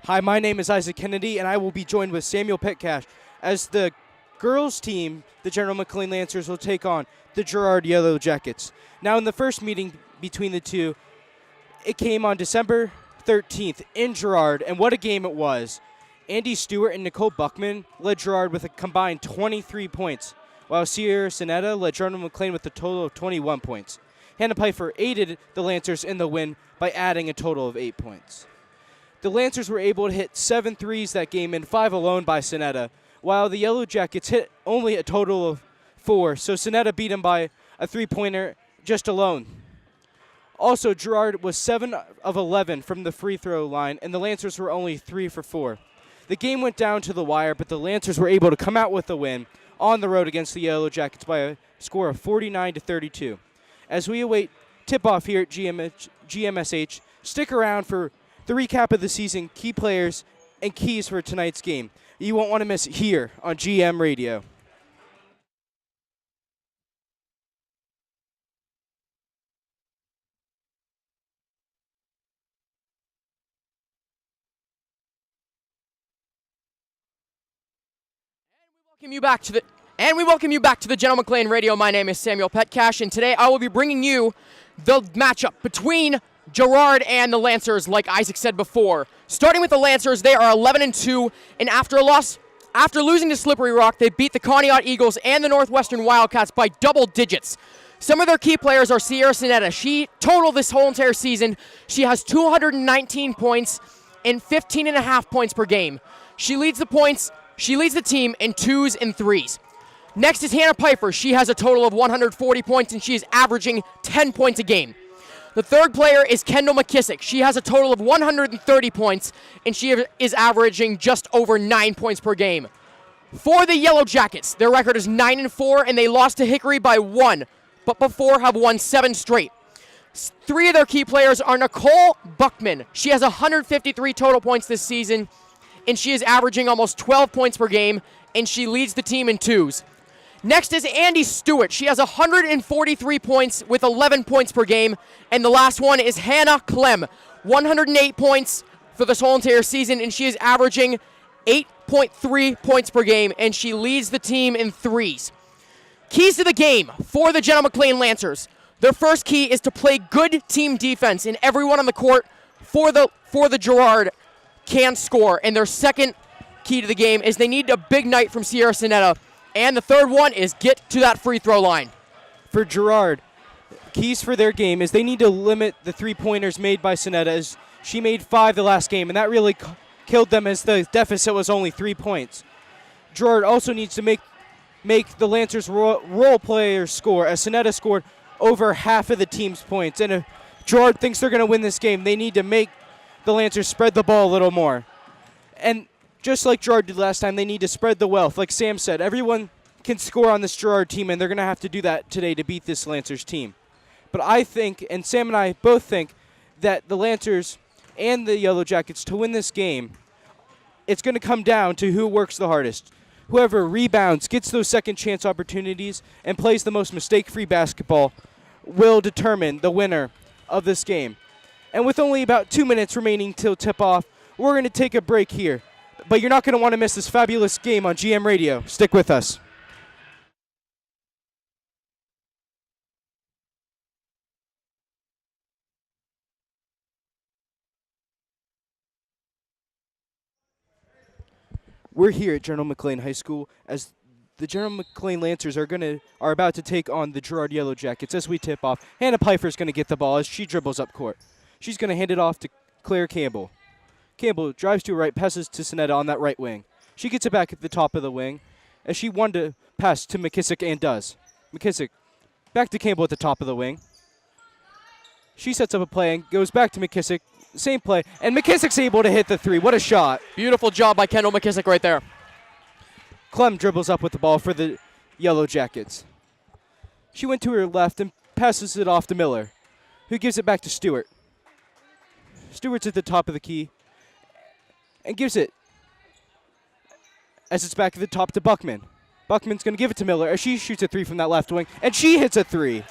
Hi, my name is Isaac Kennedy, and I will be joined with Samuel Petcash as the girls' team, the General McLean Lancers, will take on the Girard Yellow Jackets. Now, in the first meeting between the two, it came on December 13th in Girard, and what a game it was. Andy Stewart and Nicole Buckman led Girard with a combined 23 points, while Sierra Sinetta led General McLean with a total of 21 points. Hannah Pfeiffer aided the Lancers in the win by adding a total of 8 points. The Lancers were able to hit 7 threes that game and 5 alone by Sinetta, while the Yellow Jackets hit only a total of 4, so Sinetta beat them by a three-pointer just alone. Also, Girard was 7 of 11 from the free throw line, and the Lancers were only 3 for 4. The game went down to the wire, but the Lancers were able to come out with a win on the road against the Yellow Jackets by a score of 49-32. As we await tip-off here at GMSH, stick around for the recap of the season, key players, and keys for tonight's game. You won't want to miss it here on GM Radio. We welcome you back to the General McLean Radio. My name is Samuel Petcash, and today I will be bringing you the matchup between Girard and the Lancers, like Isaac said before. Starting with the Lancers, they are 11-2, and after losing to Slippery Rock, they beat the Conneaut Eagles and the Northwestern Wildcats by double digits. Some of their key players are Sierra Sinetta. She totaled this whole entire season. She has 219 points and 15.5 points per game. She leads the team in 2s and 3s. Next is Hannah Pfeiffer. She has a total of 140 points, and she is averaging 10 points a game. The third player is Kendall McKissick. She has a total of 130 points, and she is averaging just over 9 points per game. For the Yellow Jackets, their record is 9-4, and they lost to Hickory by 1, but before have won 7 straight. 3 of their key players are Nicole Buckman. She has 153 total points this season, and she is averaging almost 12 points per game, and she leads the team in 2s. Next is Andy Stewart. She has 143 points with 11 points per game, and the last one is Hannah Clem, 108 points for this whole entire season, and she is averaging 8.3 points per game, and she leads the team in 3s. Keys to the game for the General McLean Lancers. Their first key is to play good team defense, and everyone on the court for the Girard can score. And their second key to the game is they need a big night from Sierra Sinetta. And the third one is get to that free throw line. For Girard, keys for their game is they need to limit the three-pointers made by Sinetta, as she made 5 the last game, and that really killed them as the deficit was only 3 points. Girard also needs to make the Lancers role players score, as Sinetta scored over half of the team's points. And if Girard thinks they're going to win this game, they need to make the Lancers spread the ball a little more. And just like Girard did last time, they need to spread the wealth. Like Sam said, everyone can score on this Girard team, and they're going to have to do that today to beat this Lancers team. But I think, and Sam and I both think, that the Lancers and the Yellow Jackets, to win this game, it's going to come down to who works the hardest. Whoever rebounds, gets those second chance opportunities, and plays the most mistake-free basketball will determine the winner of this game. And with only about 2 minutes remaining till tip-off, we're going to take a break here. But you're not going to want to miss this fabulous game on GM Radio. Stick with us. We're here at General McLean High School as the General McLean Lancers are about to take on the Girard Yellow Jackets. As we tip off, Hannah Pfeiffer is going to get the ball as she dribbles up court. She's going to hand it off to Claire Campbell. Campbell drives to her right, passes to Sinetta on that right wing. She gets it back at the top of the wing as she wanted to pass to McKissick and does. McKissick back to Campbell at the top of the wing. She sets up a play and goes back to McKissick. Same play, and McKissick's able to hit the 3. What a shot. Beautiful job by Kendall McKissick right there. Clem dribbles up with the ball for the Yellow Jackets. She went to her left and passes it off to Miller, who gives it back to Stewart. Stewart's at the top of the key and gives it, as it's back at the top, to Buckman. Buckman's going to give it to Miller as she shoots a 3 from that left wing, and she hits a 3.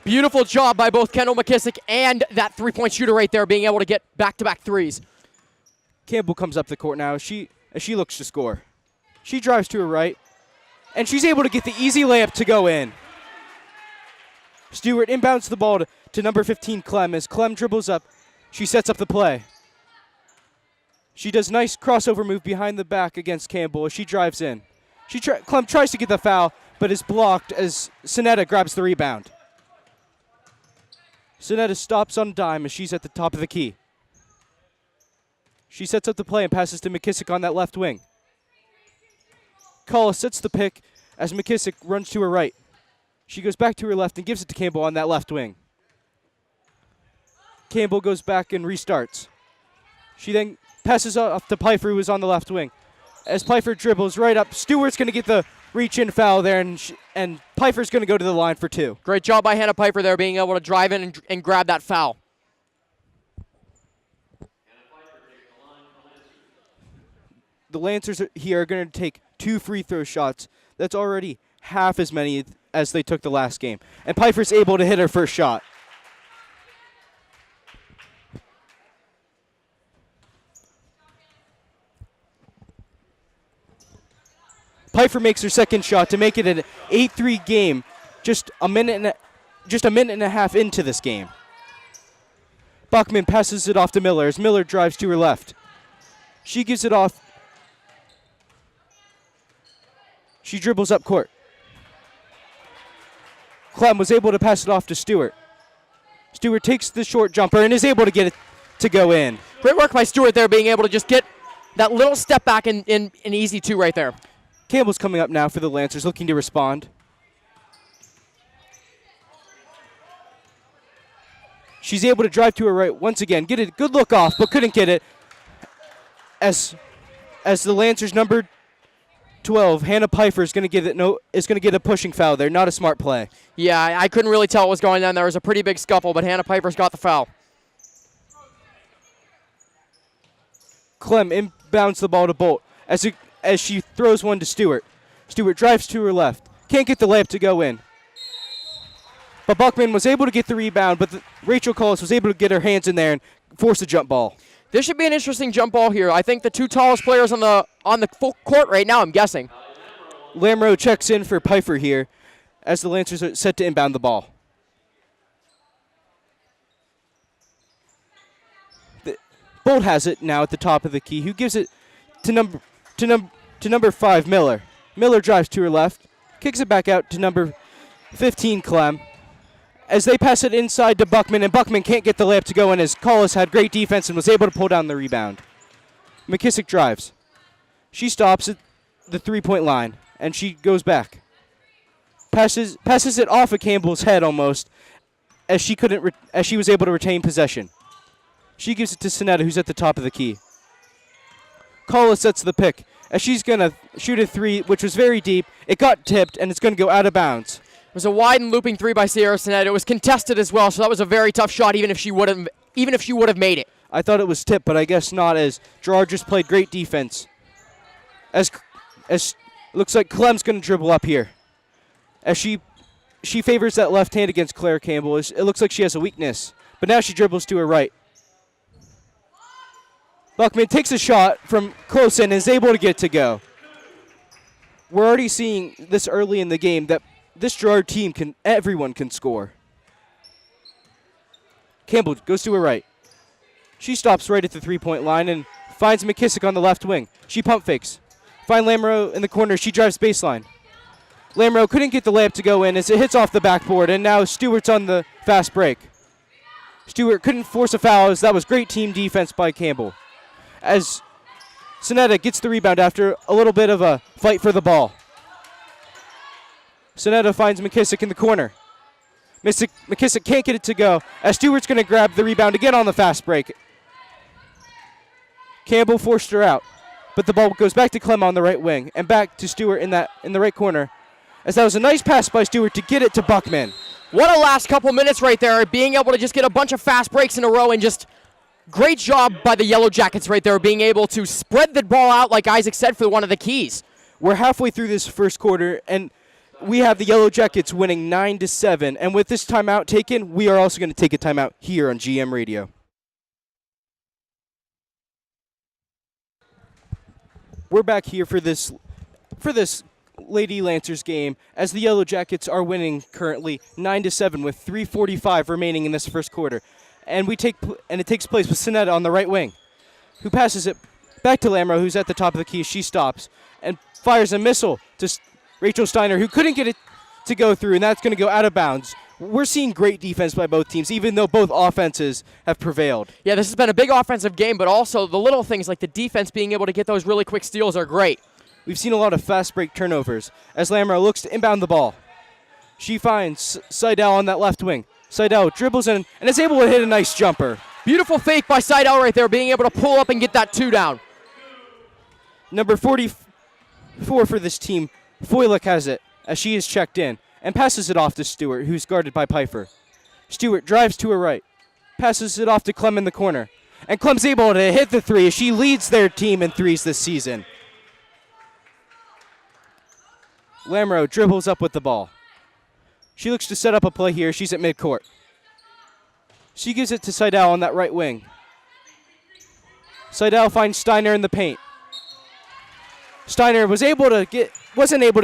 Beautiful job by both Kendall McKissick and that three-point shooter right there, being able to get back-to-back threes. Campbell comes up the court now as she looks to score. She drives to her right, and she's able to get the easy layup to go in. Stewart inbounds the ball to number 15, Clem. As Clem dribbles up, she sets up the play. She does nice crossover move behind the back against Campbell as she drives in. Clem tries to get the foul, but is blocked as Sonetta grabs the rebound. Sonetta stops on a dime as she's at the top of the key. She sets up the play and passes to McKissick on that left wing. Collis sets the pick as McKissick runs to her right. She goes back to her left and gives it to Campbell on that left wing. Campbell goes back and restarts. She then passes off to Pfeiffer, who is on the left wing. As Pfeiffer dribbles right up, Stewart's going to get the reach-in foul there, and Pfeiffer's going to go to the line for 2. Great job by Hannah Pfeiffer there, being able to drive in and grab that foul. The Lancers here are going to take 2 free throw shots. That's already half as many as they took the last game. And Pfeiffer's able to hit her first shot. Pfeiffer makes her second shot to make it an 8-3 game, just a minute and a half into this game. Buckman passes it off to Miller as Miller drives to her left. She gives it off. She dribbles up court. Clem was able to pass it off to Stewart. Stewart takes the short jumper and is able to get it to go in. Great work by Stewart there, being able to just get that little step back in an easy 2 right there. Campbell's coming up now for the Lancers, looking to respond. She's able to drive to her right once again, get a good look off, but couldn't get it. As the Lancers number 12, Hannah Pfeiffer is going to get a pushing foul there. Not a smart play. Yeah, I couldn't really tell what was going on. There was a pretty big scuffle, but Hannah Pfeiffer's got the foul. Clem inbounds the ball to Bolt as she throws one to Stewart. Stewart drives to her left. Can't get the layup to go in. But Buckman was able to get the rebound, but Rachel Collis was able to get her hands in there and force a jump ball. This should be an interesting jump ball here. I think the 2 tallest players on the full court right now, I'm guessing. Lamro checks in for Pfeiffer here as the Lancers are set to inbound the ball. Bolt has it now at the top of the key, who gives it to number 5, Miller. Miller drives to her left, kicks it back out to number 15, Clem. As they pass it inside to Buckman, and Buckman can't get the layup to go in as Collis had great defense and was able to pull down the rebound. McKissick drives. She stops at the 3-point line, and she goes back. Passes it off of Campbell's head almost, as she was able to retain possession. She gives it to Sonetta, who's at the top of the key. Collis sets the pick, as she's going to shoot a 3, which was very deep. It got tipped, and it's going to go out of bounds. It was a wide and looping 3 by Sierra Sonetta. It was contested as well, so that was a very tough shot, even if she would have made it. I thought it was tipped, but I guess not, as Gerard just played great defense. As looks like Clem's going to dribble up here, as she favors that left hand against Claire Campbell. It looks like she has a weakness, but now she dribbles to her right. Buckman takes a shot from close in and is able to get it to go. We're already seeing this early in the game that this Gerard team everyone can score. Campbell goes to her right. She stops right at the 3-point line and finds McKissick on the left wing. She pump fakes. Find Lamro in the corner. She drives baseline. Lamro couldn't get the layup to go in as it hits off the backboard, and now Stewart's on the fast break. Stewart couldn't force a foul as that was great team defense by Campbell. As Sonetta gets the rebound after a little bit of a fight for the ball. Sonetta finds McKissick in the corner. McKissick can't get it to go as Stewart's going to grab the rebound again on the fast break. Campbell forced her out, but the ball goes back to Clem on the right wing and back to Stewart in the right corner, as that was a nice pass by Stewart to get it to Buckman. What a last couple minutes right there, being able to just get a bunch of fast breaks in a row, and just great job by the Yellow Jackets right there, being able to spread the ball out like Isaac said for one of the keys. We're halfway through this first quarter, and we have the Yellow Jackets winning 9-7, and with this timeout taken, we are also going to take a timeout here on GM Radio. We're back here for this Lady Lancers game as the Yellow Jackets are winning currently 9-7 with 3:45 remaining in this first quarter. And it takes place with Sinetta on the right wing, who passes it back to Lamro, who's at the top of the key. She stops and fires a missile to Rachel Steiner, who couldn't get it to go through, and that's going to go out of bounds. We're seeing great defense by both teams, even though both offenses have prevailed. Yeah, this has been a big offensive game, but also the little things like the defense being able to get those really quick steals are great. We've seen a lot of fast break turnovers as Lamro looks to inbound the ball. She finds Seidel on that left wing. Seidel dribbles in and is able to hit a nice jumper. Beautiful fake by Seidel right there, being able to pull up and get that 2 down. Number 44 for this team, Foylik has it as she is checked in and passes it off to Stewart, who's guarded by Pfeiffer. Stewart drives to her right, passes it off to Clem in the corner, and Clem's able to hit the 3 as she leads their team in threes this season. Lamro dribbles up with the ball. She looks to set up a play here. She's at midcourt. She gives it to Seidel on that right wing. Seidel finds Steiner in the paint. Steiner wasn't able to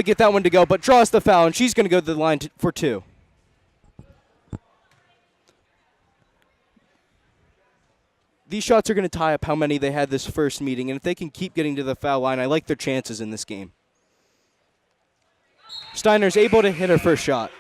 get that one to go, but draws the foul, and she's going to go to the line for 2. These shots are going to tie up how many they had this first meeting, and if they can keep getting to the foul line, I like their chances in this game. Steiner's able to hit her first shot.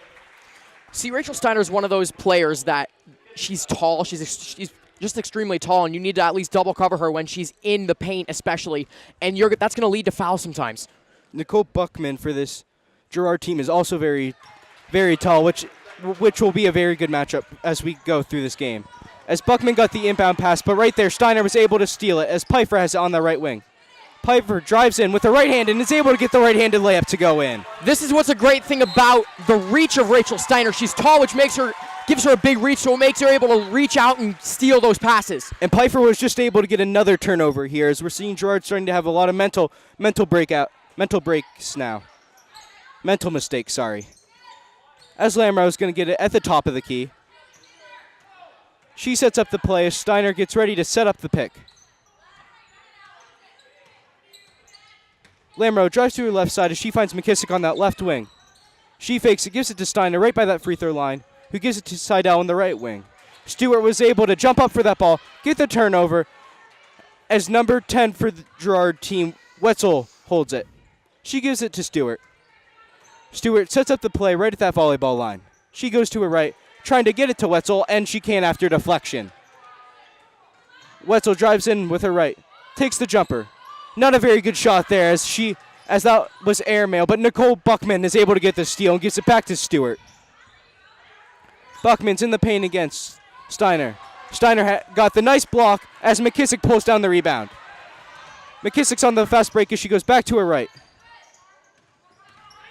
See, Rachel Steiner is one of those players that she's tall. She's just extremely tall, and you need to at least double cover her when she's in the paint especially, and that's going to lead to fouls sometimes. Nicole Buckman for this Girard team is also very, very tall, which will be a very good matchup as we go through this game. As Buckman got the inbound pass, but right there, Steiner was able to steal it as Pfeiffer has it on the right wing. Pfeiffer drives in with the right hand and is able to get the right-handed layup to go in. This is what's a great thing about the reach of Rachel Steiner. She's tall, which gives her a big reach, so it makes her able to reach out and steal those passes. And Pfeiffer was just able to get another turnover here as we're seeing Girard starting to have a lot of mental breaks now. Mental mistakes, sorry. As Lamro is going to get it at the top of the key. She sets up the play as Steiner gets ready to set up the pick. Lamro drives to her left side as she finds McKissick on that left wing. She fakes it, gives it to Steiner right by that free throw line, who gives it to Seidel on the right wing. Stewart was able to jump up for that ball, get the turnover, as number 10 for the Girard team, Wetzel, holds it. She gives it to Stewart. Stewart sets up the play right at that volleyball line. She goes to her right, trying to get it to Wetzel, and she can't after deflection. Wetzel drives in with her right, takes the jumper. Not a very good shot there as that was airmail, but Nicole Buckman is able to get the steal and gives it back to Stewart. Buckman's in the paint against Steiner. Steiner got the nice block as McKissick pulls down the rebound. McKissick's on the fast break as she goes back to her right.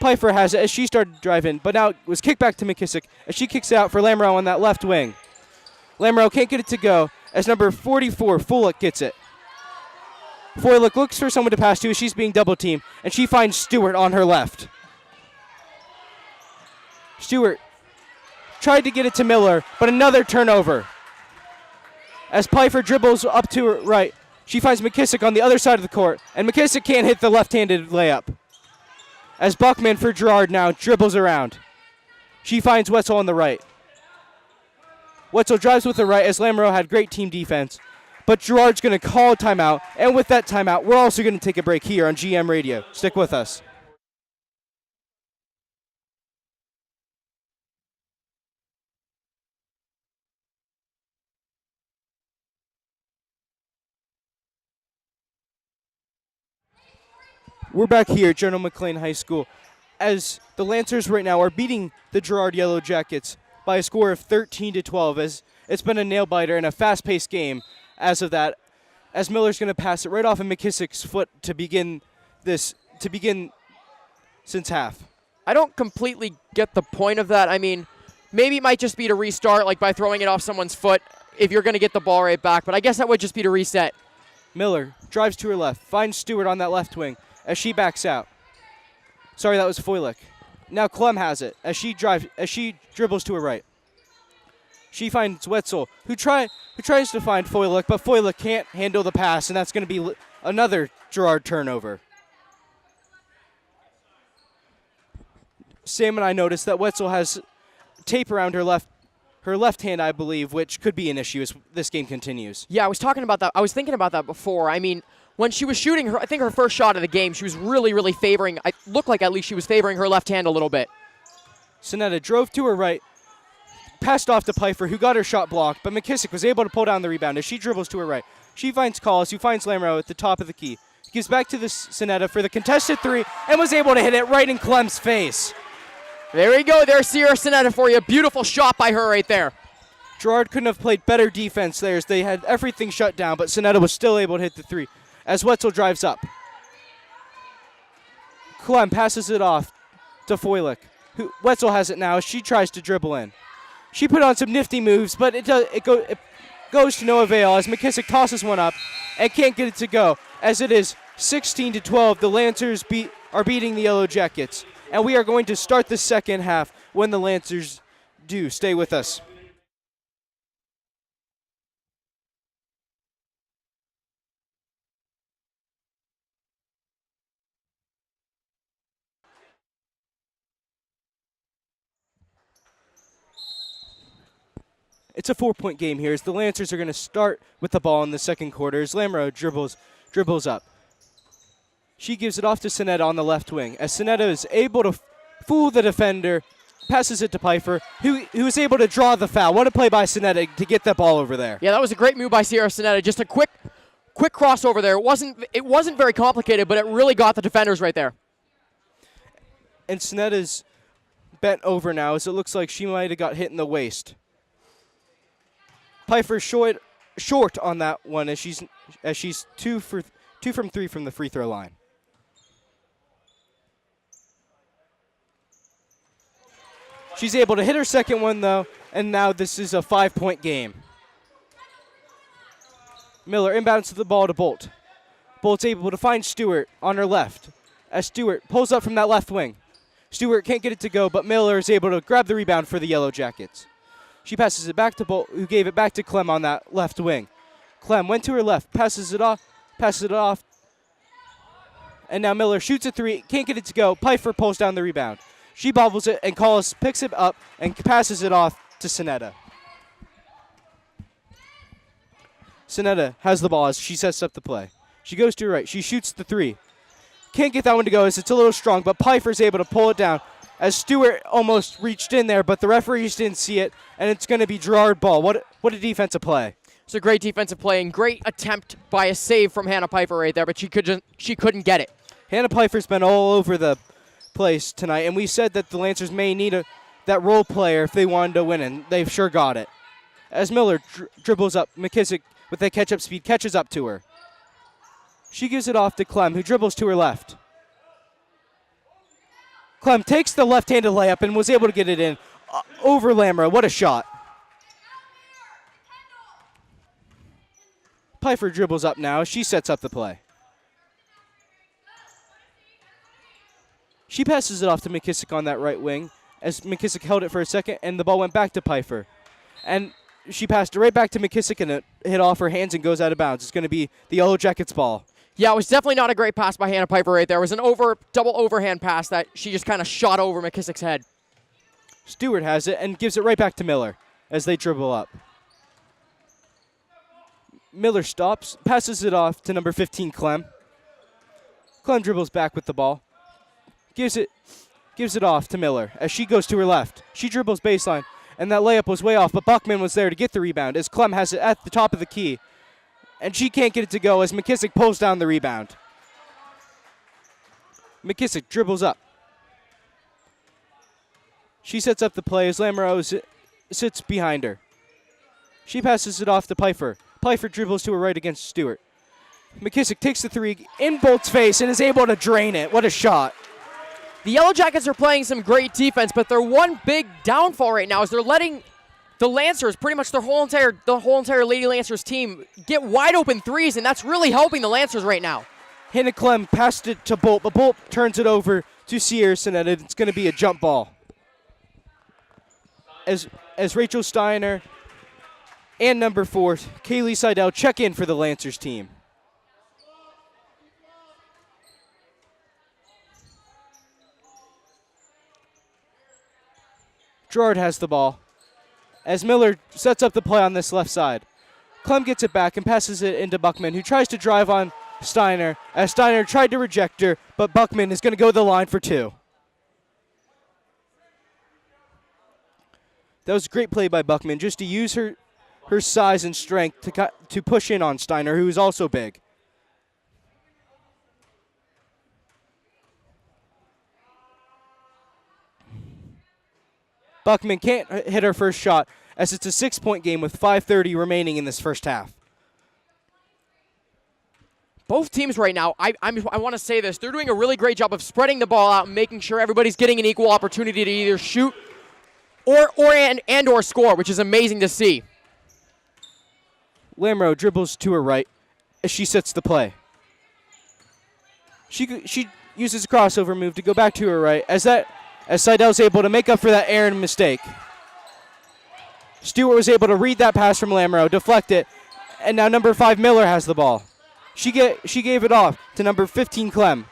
Pfeiffer has it as she started to drive in, but now it was kicked back to McKissick as she kicks it out for Lamro on that left wing. Lamro can't get it to go as number 44, Foylik, gets it. Foylik looks for someone to pass to as she's being double-teamed, and she finds Stewart on her left. Stewart tried to get it to Miller, but another turnover. As Pfeiffer dribbles up to her right, she finds McKissick on the other side of the court, and McKissick can't hit the left-handed layup. As Buckman for Girard now dribbles around. She finds Wetzel on the right. Wetzel drives with the right as Lamro had great team defense. But Girard's going to call a timeout, and with that timeout, we're also going to take a break here on GM Radio. Stick with us. We're back here at General McLean High School as the Lancers right now are beating the Girard Yellow Jackets by a score of 13-12 as it's been a nail-biter and a fast-paced game. As of that, as Miller's going to pass it right off of McKissick's foot to begin since half. I don't completely get the point of that. I mean, maybe it might just be to restart, like by throwing it off someone's foot if you're going to get the ball right back, but I guess that would just be to reset. Miller drives to her left, finds Stewart on that left wing as she backs out. Sorry, that was Foylik. Now Clem has it as she dribbles to her right. She finds Wetzel, who tries to find Foylik, but Foylik can't handle the pass, and that's going to be Another Gerard turnover. Sam and I noticed that Wetzel has tape around her left hand, I believe, which could be an issue as this game continues. Yeah, I was talking about that. I was thinking about that before. I mean, when she was shooting her, I think her first shot of the game, she was really favoring, it looked like at least she was favoring her left hand a little bit. Sonetta drove to her right, passed off to Pfeiffer, who got her shot blocked, but McKissick was able to pull down the rebound as she dribbles to her right. She finds Collis, who finds Lamro at the top of the key. Gives back to Sonetta for the contested three, and was able to hit it right in Clem's face. There we go. There's Sierra Sonetta for you. Beautiful shot by her right there. Gerard couldn't have played better defense there as they had everything shut down, but Sonetta was still able to hit the three as Wetzel drives up. Clem passes it off to Foylik. Wetzel has it now as she tries to dribble in. She put on some nifty moves, but it goes to no avail as McKissick tosses one up and can't get it to go. As it is 16-12, the Lancers are beating the Yellow Jackets. And we are going to start the second half when the Lancers do. Stay with us. It's a 4-point game here as the Lancers are going to start with the ball in the second quarter as Lamro dribbles up. She gives it off to Sonetta on the left wing as Sonetta is able to fool the defender, passes it to Pfeiffer, who is able to draw the foul. What a play by Sonetta to get that ball over there. Yeah, that was a great move by Sierra Sonetta. Just a quick crossover there. It wasn't very complicated, but it really got the defenders right there. And Sonetta's bent over now as it looks like she might have got hit in the waist. Pfeiffer short on that one as she's 2 from 3 from the free throw line. She's able to hit her second one, though, and now this is a 5-point game. Miller inbounds the ball to Bolt. Bolt's able to find Stewart on her left as Stewart pulls up from that left wing. Stewart can't get it to go, but Miller is able to grab the rebound for the Yellow Jackets. She passes it back to Bolt, who gave it back to Clem on that left wing. Clem went to her left, passes it off, and now Miller shoots a three, can't get it to go. Pfeiffer pulls down the rebound. She bobbles it, and Collis picks it up and passes it off to Sonetta. Sonetta has the ball as she sets up the play. She goes to her right. She shoots the three. Can't get that one to go as it's a little strong, but Pfeiffer's able to pull it down as Stewart almost reached in there, but the referees didn't see it, and it's going to be Gerard ball. What a defensive play. It's a great defensive play and great attempt by a save from Hannah Pfeiffer right there, but she couldn't get it. Hannah Pfeiffer's been all over the place tonight, and we said that the Lancers may need that role player if they wanted to win, and they've sure got it. As Miller dribbles up, McKissick with that catch-up speed catches up to her. She gives it off to Clem, who dribbles to her left. Clem takes the left-handed layup and was able to get it in over Lamro. What a shot. Pfeiffer dribbles up now. She sets up the play. She passes it off to McKissick on that right wing as McKissick held it for a second, and the ball went back to Pfeiffer. And she passed it right back to McKissick, and it hit off her hands and goes out of bounds. It's going to be the Yellow Jackets ball. Yeah, it was definitely not a great pass by Hannah Pfeiffer right there. It was an double overhand pass that she just kind of shot over McKissick's head. Stewart has it and gives it right back to Miller as they dribble up. Miller stops, passes it off to number 15, Clem. Clem dribbles back with the ball. Gives it off to Miller as she goes to her left. She dribbles baseline, and that layup was way off, but Buckman was there to get the rebound as Clem has it at the top of the key. And she can't get it to go as McKissick pulls down the rebound. McKissick dribbles up. She sets up the play as Lamro sits behind her. She passes it off to Pfeiffer. Pfeiffer dribbles to her right against Stewart. McKissick takes the three in Bolt's face and is able to drain it. What a shot. The Yellow Jackets are playing some great defense, but their one big downfall right now is they're letting the Lancers, pretty much the whole entire Lady Lancers team, get wide open threes, and that's really helping the Lancers right now. Hannah Clem passed it to Bolt, but Bolt turns it over to Sierra Sonetta. It's going to be a jump ball. As Rachel Steiner and number 4, Kaylee Seidel, check in for the Lancers team. Gerard has the ball. As Miller sets up the play on this left side. Clem gets it back and passes it into Buckman, who tries to drive on Steiner, as Steiner tried to reject her, but Buckman is going to go to the line for 2. That was a great play by Buckman, just to use her size and strength to push in on Steiner, who is also big. Buckman can't hit her first shot, as it's a 6-point game with 5:30 remaining in this first half. Both teams right now, I want to say this, they're doing a really great job of spreading the ball out and making sure everybody's getting an equal opportunity to either shoot or score, which is amazing to see. Lamoureux dribbles to her right as she sets the play. She uses a crossover move to go back to her right as Seidel's able to make up for that errant mistake. Stewart was able to read that pass from Lamoureux, deflect it, and now number 5 Miller has the ball. She gave it off to number 15 Clem,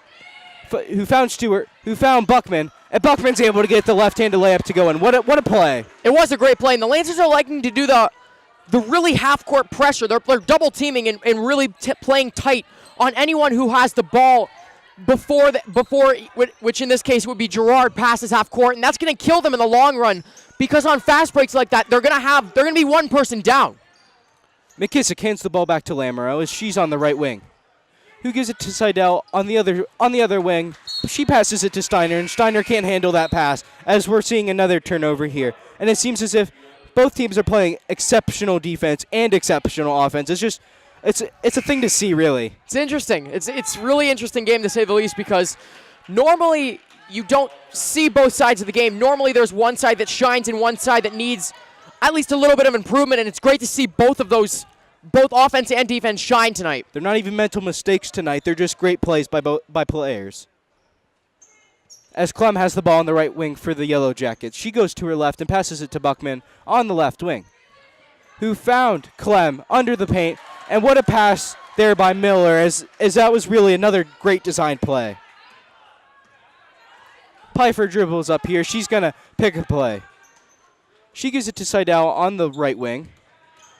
who found Stewart, who found Buckman, and Buckman's able to get the left-handed layup to go in. What a play! It was a great play, and the Lancers are liking to do the really half-court pressure. They're double teaming and really playing tight on anyone who has the ball before which in this case would be Gerard passes half court, and that's going to kill them in the long run because on fast breaks like that they're going to be one person down. McKissick hands the ball back to Lamoureux as she's on the right wing, who gives it to Seidel on the other wing. She passes it to Steiner, and Steiner can't handle that pass as we're seeing another turnover here. And it seems as if both teams are playing exceptional defense and exceptional offense. It's a thing to see, really. It's interesting. It's really interesting game to say the least because normally you don't see both sides of the game. Normally there's one side that shines and one side that needs at least a little bit of improvement, and it's great to see both offense and defense shine tonight. They're not even mental mistakes tonight. They're just great plays by players. As Clem has the ball on the right wing for the Yellow Jackets, she goes to her left and passes it to Buckman on the left wing, who found Clem under the paint. And what a pass there by Miller, as that was really another great design play. Pfeiffer dribbles up here. She's going to pick a play. She gives it to Seidel on the right wing,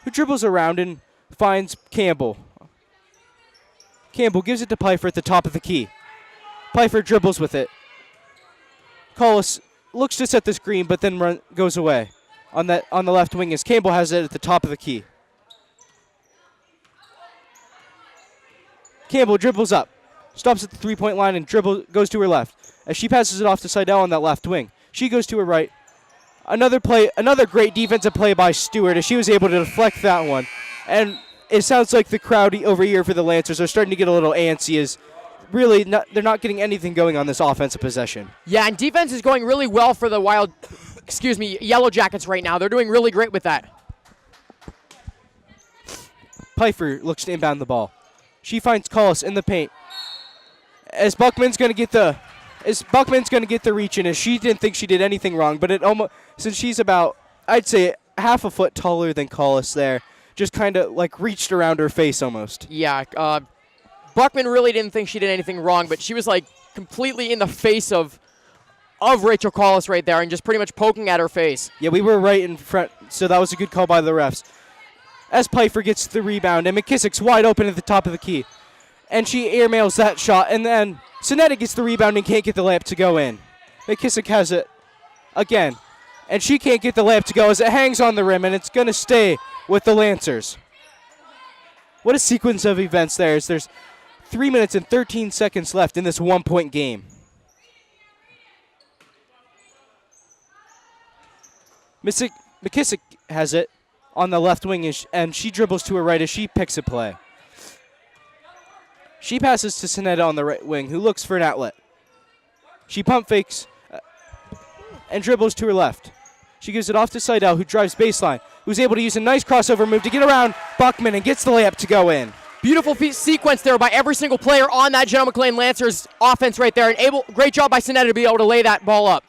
who dribbles around and finds Campbell. Campbell gives it to Pfeiffer at the top of the key. Pfeiffer dribbles with it. Collis looks to set the screen, but then goes away. On the left wing as Campbell has it at the top of the key. Campbell dribbles up, stops at the 3-point line and goes to her left. As she passes it off to Seidel on that left wing, she goes to her right. Another great defensive play by Stewart as she was able to deflect that one. And it sounds like the crowd over here for the Lancers are starting to get a little antsy as really they're not getting anything going on this offensive possession. Yeah, and defense is going really well for the Yellow Jackets right now. They're doing really great with that. Pfeiffer looks to inbound the ball. She finds Collis in the paint. As Buckman's going to get the reach in, as she didn't think she did anything wrong, but since she's about, I'd say, half a foot taller than Collis there, just kind of like reached around her face almost. Yeah, Buckman really didn't think she did anything wrong, but she was like completely in the face of Rachel Collis right there and just pretty much poking at her face. Yeah, we were right in front, so that was a good call by the refs. As Pfeiffer gets the rebound, and McKissick's wide open at the top of the key. And she airmails that shot, and then Sonetta gets the rebound and can't get the layup to go in. McKissick has it again, and she can't get the layup to go as it hangs on the rim, and it's going to stay with the Lancers. What a sequence of events there is. There's 3 minutes and 13 seconds left in this 1-point game. McKissick has it on the left wing, and she dribbles to her right as she picks a play. She passes to Sonetta on the right wing, who looks for an outlet. She pump fakes and dribbles to her left. She gives it off to Seidel, who drives baseline, who's able to use a nice crossover move to get around Buckman and gets the layup to go in. Beautiful sequence there by every single player on that General McLean Lancers offense right there. And great job by Sonetta to be able to lay that ball up.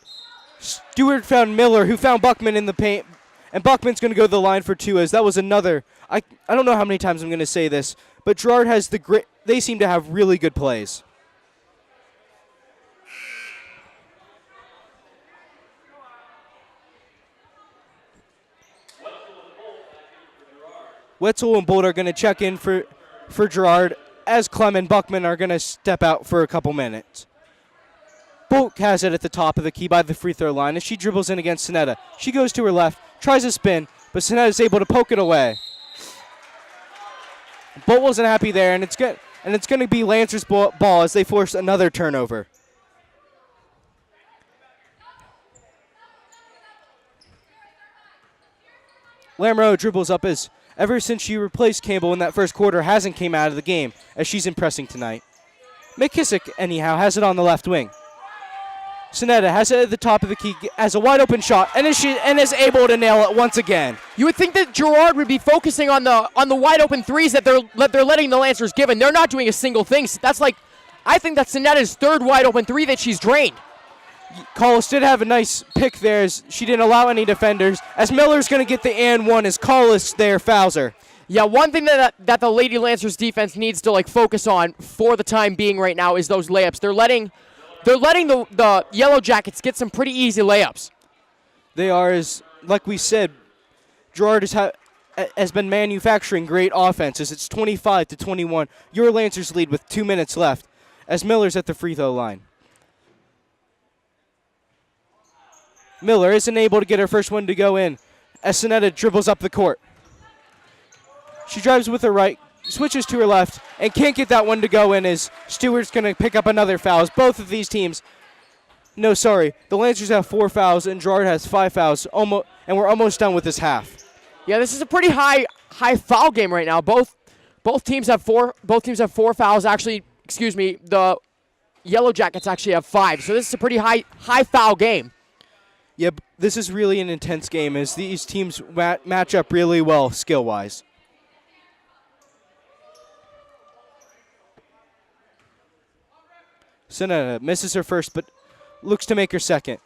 Stewart found Miller, who found Buckman in the paint. And Buckman's going to go to the line for 2 as that was another. I don't know how many times I'm going to say this, but Gerard has they seem to have really good plays. Wetzel and Bolt are going to check in for Girard, as Clem and Buckman are going to step out for a couple minutes. Bolt has it at the top of the key by the free throw line as she dribbles in against Sonetta. She goes to her left, tries a spin, but Sonetta is able to poke it away. Bolt wasn't happy there, and it's going to be Lancers ball as they force another turnover. Lamoureux dribbles up as ever since she replaced Campbell in that first quarter hasn't came out of the game as she's impressing tonight. McKissick, anyhow, has it on the left wing. Sonetta has it at the top of the key, has a wide open shot, and is able to nail it once again. You would think that Girard would be focusing on the wide open threes that they're letting the Lancers give, and they're not doing a single thing. I think that's Sonetta's third wide open three that she's drained. Collis did have a nice pick there as she didn't allow any defenders. As Miller's going to get the and one as Collis there fouls her. Yeah, one thing that the Lady Lancers defense needs to focus on for the time being right now is those layups. They're letting the Yellow Jackets get some pretty easy layups. They are, as like we said, Girard has been manufacturing great offenses. It's 25-21. Your Lancers lead with 2 minutes left as Miller's at the free throw line. Miller isn't able to get her first one to go in as Sonetta dribbles up the court. She drives with her right, switches to her left, and can't get that one to go in as Stewart's going to pick up another foul. As both of these teams, the Lancers have 4 fouls and Girard has 5 fouls, and we're almost done with this half. Yeah, this is a pretty high foul game right now. Both teams have 4 fouls. Actually, excuse me, the Yellow Jackets actually have 5. So this is a pretty high foul game. Yeah, this is really an intense game as these teams match up really well skill-wise. Sonetta misses her first, but looks to make her second.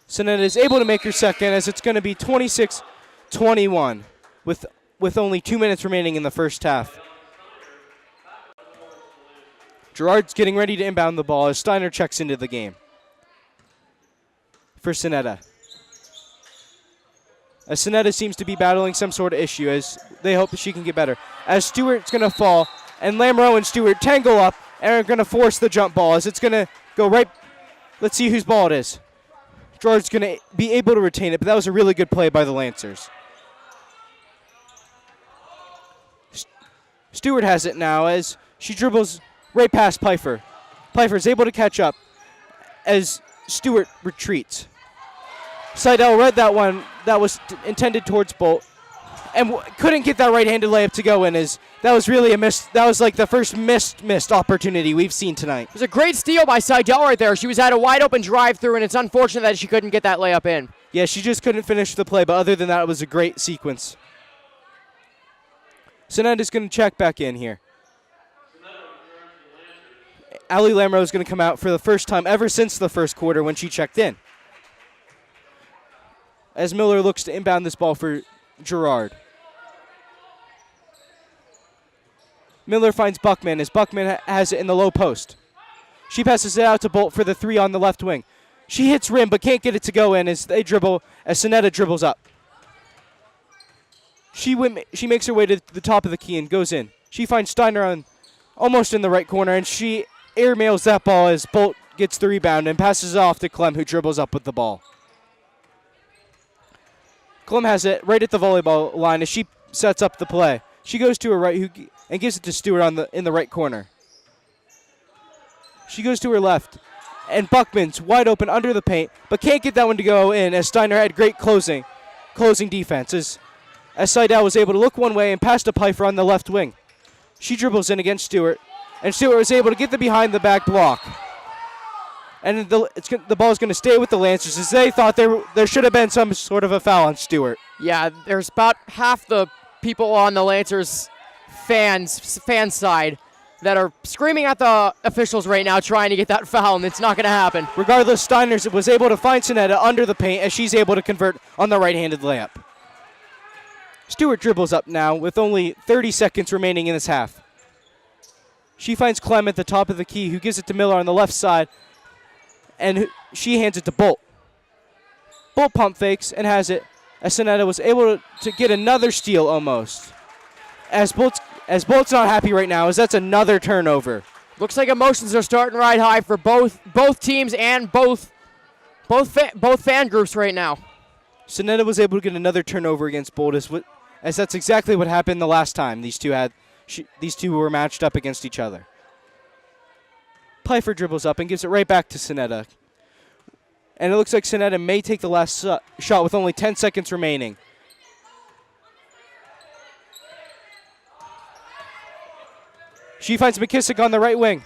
Sonetta is able to make her second as it's going to be 26-21 with only 2 minutes remaining in the first half. Girard's getting ready to inbound the ball as Steiner checks into the game for Sonetta. As Sonetta seems to be battling some sort of issue as they hope that she can get better. As Stewart's going to fall, and Lamoureux and Stewart tangle up and are going to force the jump ball as it's going to go right. Let's see whose ball it is. Girard's going to be able to retain it, but that was a really good play by the Lancers. Stewart has it now as she dribbles right past Pfeiffer. Pfeiffer's able to catch up as Stewart retreats. Seidel read that one that was intended towards Bolt and couldn't get that right-handed layup to go in as that was really a miss. That was like the first missed opportunity we've seen tonight. It was a great steal by Seidel right there. She was at a wide-open drive-through, and it's unfortunate that she couldn't get that layup in. Yeah, she just couldn't finish the play, but other than that, it was a great sequence. Sonenda's going to check back in here. Allie Lamoureux is going to come out for the first time ever since the first quarter when she checked in. As Miller looks to inbound this ball for Girard. Miller finds Buckman as Buckman has it in the low post. She passes it out to Bolt for the 3 on the left wing. She hits rim but can't get it to go in as Sonetta dribbles up. She makes her way to the top of the key and goes in. She finds Steiner almost in the right corner, and she airmails that ball as Bolt gets the rebound and passes it off to Clem, who dribbles up with the ball. Clem has it right at the volleyball line as she sets up the play. She goes to her right and gives it to Stewart in the right corner. She goes to her left, and Buckman's wide open under the paint, but can't get that one to go in as Steiner had great closing defense as Seidel was able to look one way and pass to Pfeiffer on the left wing. She dribbles in against Stewart, and Stewart was able to get the behind-the-back block. And the ball is going to stay with the Lancers as they thought there should have been some sort of a foul on Stewart. Yeah, there's about half the people on the Lancers fan side that are screaming at the officials right now trying to get that foul, and it's not going to happen. Regardless, Steiner was able to find Sonetta under the paint as she's able to convert on the right-handed layup. Stewart dribbles up now with only 30 seconds remaining in this half. She finds Clem at the top of the key, who gives it to Miller on the left side, and she hands it to Bolt. Bolt pump fakes and has it as Sonetta was able to get another steal almost. As Bolt's not happy right now, as that's another turnover. Looks like emotions are starting to ride high for both teams and both fan groups right now. Sonetta was able to get another turnover against Bolt, as that's exactly what happened the last time these two were matched up against each other. Pfeiffer dribbles up and gives it right back to Sonetta. And it looks like Sonetta may take the last shot with only 10 seconds remaining. She finds McKissick on the right wing.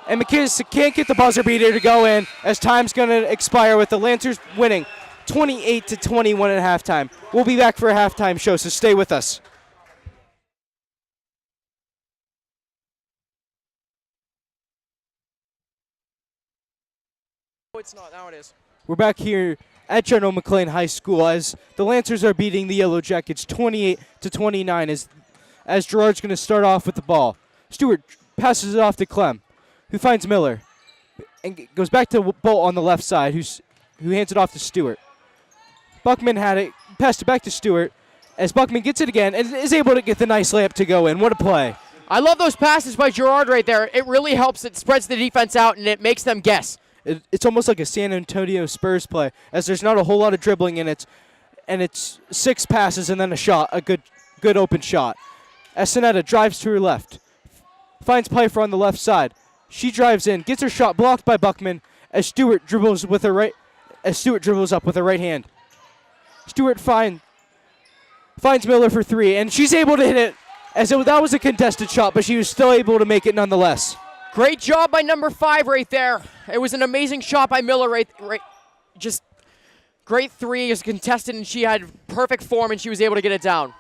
And McKissick can't get the buzzer beater to go in as time's going to expire with the Lancers winning 28-21 at halftime. We'll be back for a halftime show, so stay with us. It's not, now it is. We're back here at General McLean High School as the Lancers are beating the Yellow Jackets 28-29 as Girard's going to start off with the ball. Stewart passes it off to Clem, who finds Miller and goes back to Bolt on the left side, who hands it off to Stewart. Buckman had it, passed it back to Stewart as Buckman gets it again and is able to get the nice layup to go in. What a play. I love those passes by Girard right there. It really helps. It spreads the defense out and it makes them guess. It's almost like a San Antonio Spurs play, as there's not a whole lot of dribbling in it, and it's 6 passes and then a shot, a good open shot. As Sonetta drives to her left, finds Pfeiffer on the left side. She drives in, gets her shot blocked by Buckman as Stewart dribbles up with her right hand. Stewart finds Miller for 3, and she's able to hit it, that was a contested shot, but she was still able to make it nonetheless. Great job by number 5 right there. It was an amazing shot by Miller right. Just great 3 is contested, and she had perfect form, and she was able to get it down.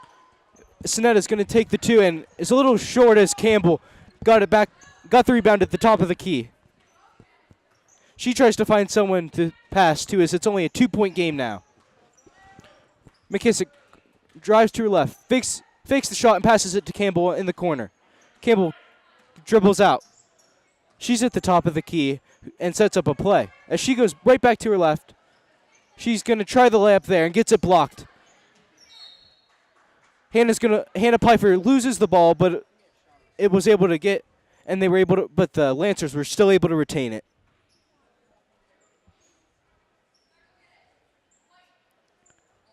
Sonetta's going to take the 2 and is a little short as Campbell got the rebound at the top of the key. She tries to find someone to pass to as it's only a 2-point game now. McKissick drives to her left, fakes the shot and passes it to Campbell in the corner. Campbell dribbles out. She's at the top of the key and sets up a play. As she goes right back to her left, she's going to try the layup there and gets it blocked. Hannah Pfeiffer loses the ball, but it was able to get, and they were able to, but the Lancers were still able to retain it.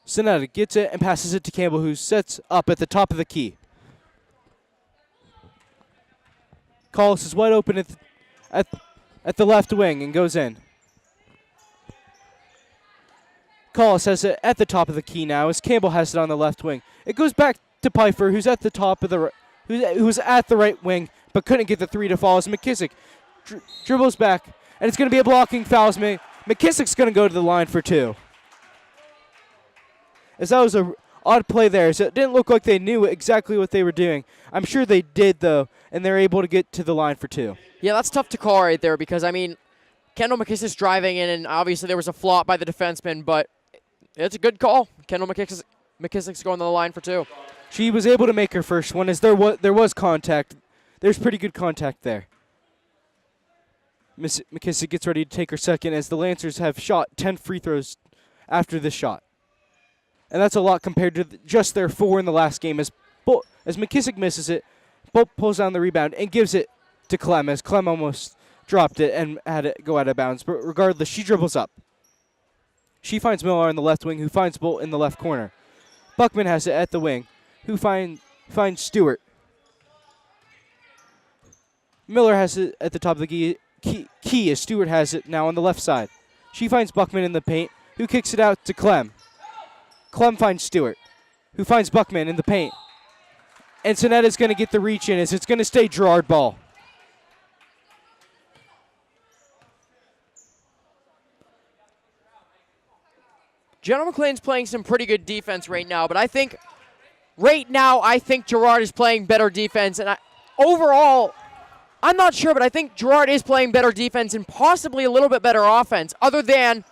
Sonetta gets it and passes it to Campbell, who sets up at the top of the key. Collis is wide open at the left wing and goes in. Collis has it at the top of the key now as Campbell has it on the left wing. It goes back to Pfeiffer, who's at the top of who's at the right wing, but couldn't get the 3 to fall as McKissick dribbles back, and it's going to be a blocking foul. McKissick's going to go to the line for 2. As that was an odd play there, so it didn't look like they knew exactly what they were doing. I'm sure they did, though, and they're able to get to the line for 2. Yeah, that's tough to call right there because, Kendall McKissick's driving in, and obviously there was a flop by the defenseman, but it's a good call. Kendall McKissick's going to the line for 2. She was able to make her first one as there was contact. There's pretty good contact there. Miss McKissick gets ready to take her second as the Lancers have shot 10 free throws after this shot. And that's a lot compared to just their 4 in the last game. As McKissick misses it, Bolt pulls down the rebound and gives it to Clem as Clem almost dropped it and had it go out of bounds. But regardless, she dribbles up. She finds Miller on the left wing, who finds Bolt in the left corner. Buckman has it at the wing, who finds Stewart. Miller has it at the top of the key as Stewart has it now on the left side. She finds Buckman in the paint, who kicks it out to Clem. Clem finds Stewart, who finds Buckman in the paint. And Sonetta's going to get the reach in as it's going to stay Girard ball. General McLean's playing some pretty good defense right now, but I think Girard is playing better defense. And overall, I'm not sure, but I think Girard is playing better defense and possibly a little bit better offense, other than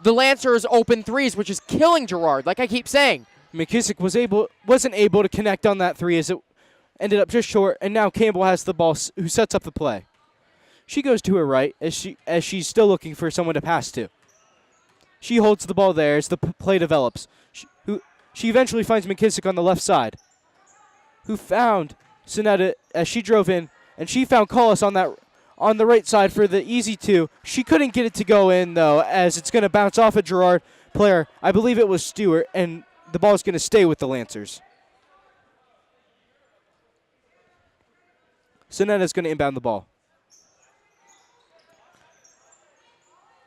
the Lancers' open threes, which is killing Girard, like I keep saying. McKissick wasn't able to connect on that 3 as it ended up just short, and now Campbell has the ball, who sets up the play. She goes to her right as she's still looking for someone to pass to. She holds the ball there as the play develops. She eventually finds McKissick on the left side, who found Sonetta as she drove in, and she found Collis on the right side for the easy two. She couldn't get it to go in, though, as it's going to bounce off a Girard player. I believe it was Stewart, and the ball is going to stay with the Lancers. Sonetta's going to inbound the ball.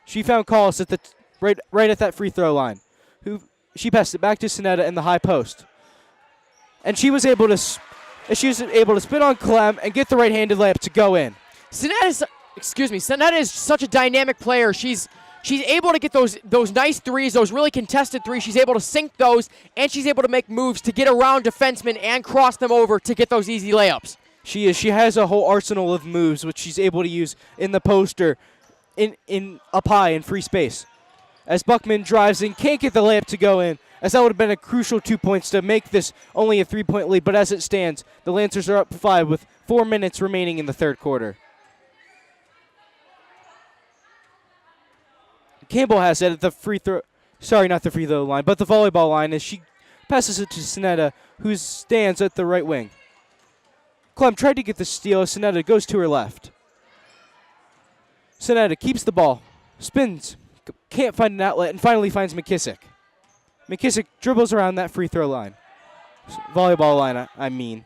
She found Collis at the right at that free throw line. She passed it back to Sonetta in the high post, and she was able to spin on Clem and get the right-handed layup to go in. Sonetta is such a dynamic player. She's able to get those nice threes, those really contested threes. She's able to sink those, and she's able to make moves to get around defensemen and cross them over to get those easy layups. She has a whole arsenal of moves which she's able to use in the poster, in up high in free space. As Buckman drives in, can't get the layup to go in, as that would have been a crucial 2 points to make this only a 3-point lead. But as it stands, the Lancers are up 5 with 4 minutes remaining in the third quarter. Campbell has it at the not the free throw line, but the volleyball line, as she passes it to Sonetta, who stands at the right wing. Clem tried to get the steal as Sonetta goes to her left. Sonetta keeps the ball, spins, can't find an outlet, and finally finds McKissick. McKissick dribbles around that free throw line. Volleyball line, I mean.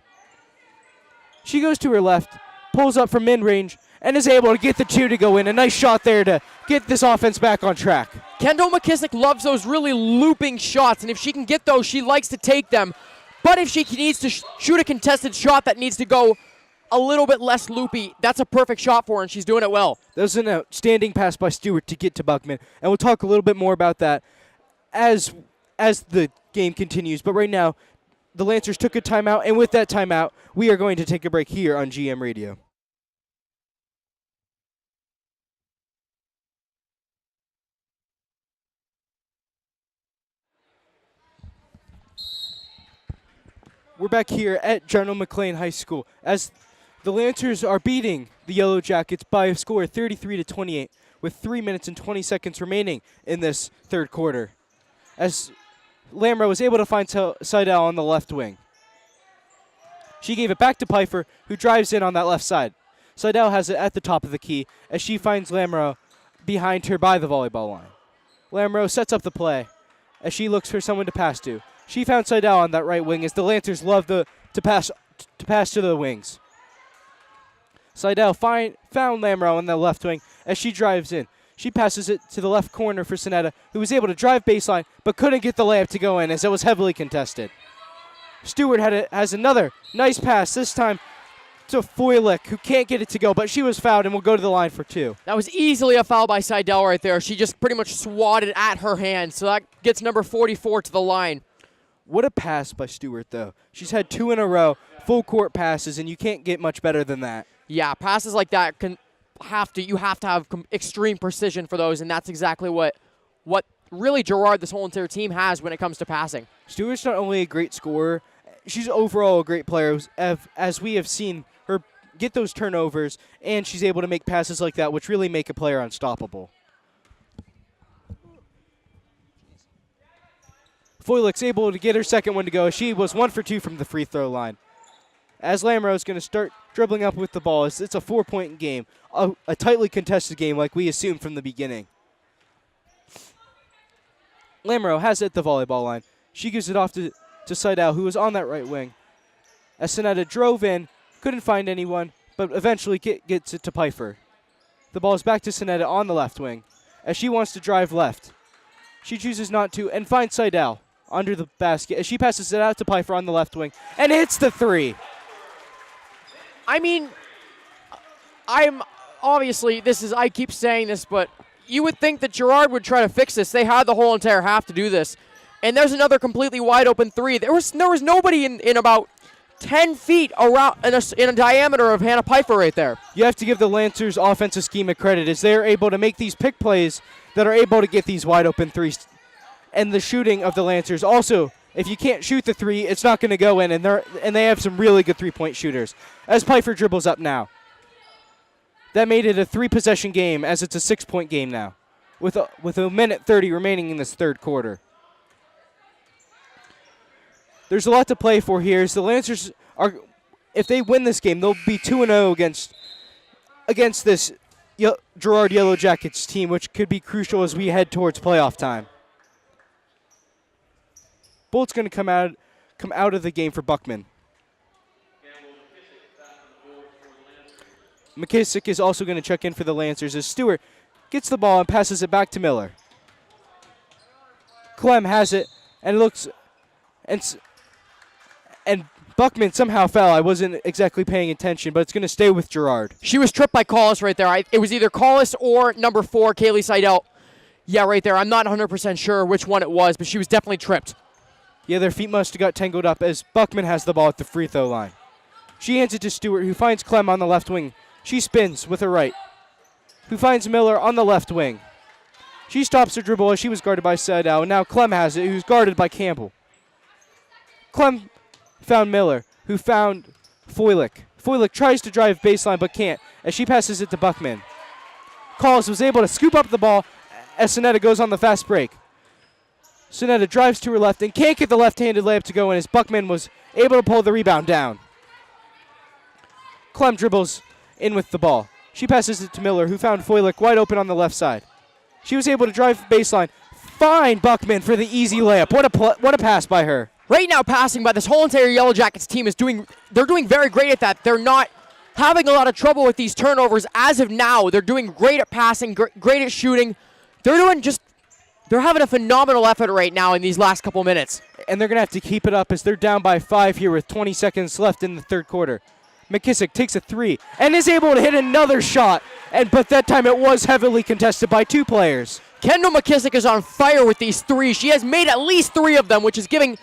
She goes to her left, pulls up from mid-range, and is able to get the two to go in. A nice shot there to get this offense back on track. Kendall McKissick loves those really looping shots, and if she can get those, she likes to take them. But if she needs to shoot a contested shot that needs to go a little bit less loopy, that's a perfect shot for her, and she's doing it well. That was an outstanding pass by Stewart to get to Buckman, and we'll talk a little bit more about that as the game continues. But right now, the Lancers took a timeout, and with that timeout, we are going to take a break here on GM Radio. We're back here at General McLean High School as the Lancers are beating the Yellow Jackets by a score of 33-28 with 3 minutes and 20 seconds remaining in this third quarter. As Lamro was able to find Seidel on the left wing. She gave it back to Pfeiffer, who drives in on that left side. Seidel has it at the top of the key as she finds Lamro behind her by the volleyball line. Lamro sets up the play as she looks for someone to pass to. She found Seidel on that right wing as the Lancers love to pass to the wings. Seidel found Lamro on the left wing as she drives in. She passes it to the left corner for Sonetta, who was able to drive baseline but couldn't get the layup to go in as it was heavily contested. Stewart has another nice pass, this time to Foylik, who can't get it to go, but she was fouled and will go to the line for two. That was easily a foul by Seidel right there. She just pretty much swatted at her hand, so that gets number 44 to the line. What a pass by Stewart, though. She's had 2 in a row, full court passes, and you can't get much better than that. Yeah, passes like that you have to have extreme precision for those, and that's exactly what really Girard, this whole entire team, has when it comes to passing. Stewart's not only a great scorer, she's overall a great player, as we have seen her get those turnovers, and she's able to make passes like that, which really make a player unstoppable. Foylik's able to get her second one to go. She was 1 for 2 from the free throw line. As Lamro is going to start dribbling up with the ball, it's a 4-point game, a tightly contested game like we assumed from the beginning. Lamro has it at the volleyball line. She gives it off to Seidel, who was on that right wing. As Sonetta drove in, couldn't find anyone, but eventually gets it to Pfeiffer. The ball is back to Sonetta on the left wing, as she wants to drive left. She chooses not to and finds Seidel under the basket as she passes it out to Pfeiffer on the left wing and hits the three. I mean, I'm obviously, I keep saying this, but you would think that Girard would try to fix this. They had the whole entire half to do this. And there's another completely wide open three. There was nobody in about 10 feet around in a diameter of Hannah Pfeiffer right there. You have to give the Lancers offensive scheme a credit as they're able to make these pick plays that are able to get these wide open threes. And the shooting of the Lancers also, if you can't shoot the three, it's not going to go in, and they have some really good three-point shooters. As Pfeiffer dribbles up now. That made it a 3-possession game as it's a 6-point game now. with a minute 30 remaining in this third quarter. There's a lot to play for here. As the Lancers are, if they win this game, they'll be 2-0 against this Girard Yellow Jackets team, which could be crucial as we head towards playoff time. Bolt's going to come out of the game for Buckman. McKissick is also going to check in for the Lancers as Stewart gets the ball and passes it back to Miller. Clem has it and looks, and Buckman somehow fell. I wasn't exactly paying attention, but it's going to stay with Girard. She was tripped by Collis right there. It was either Collis or number 4, Kaylee Seidel. Yeah, right there. I'm not 100% sure which one it was, but she was definitely tripped. Yeah, their feet must have got tangled up as Buckman has the ball at the free throw line. She hands it to Stewart, who finds Clem on the left wing. She spins with her right, who finds Miller on the left wing. She stops her dribble as she was guarded by Seidel, and now Clem has it, who's guarded by Campbell. Clem found Miller, who found Foylik. Foylik tries to drive baseline but can't, as she passes it to Buckman. Collis was able to scoop up the ball as Sonetta goes on the fast break. Sonetta drives to her left and can't get the left-handed layup to go in as Buckman was able to pull the rebound down. Clem dribbles in with the ball. She passes it to Miller, who found Foylik wide open on the left side. She was able to drive baseline, find Buckman for the easy layup. What a pass by her. Right now, passing by this whole entire Yellow Jackets team they're doing very great at that. They're not having a lot of trouble with these turnovers as of now. They're doing great at passing, great at shooting. They're having a phenomenal effort right now in these last couple minutes. And they're going to have to keep it up as they're down by 5 here with 20 seconds left in the third quarter. McKissick takes a 3 and is able to hit another shot, but that time it was heavily contested by 2 players. Kendall McKissick is on fire with these 3s. She has made at least 3 of them, which is giving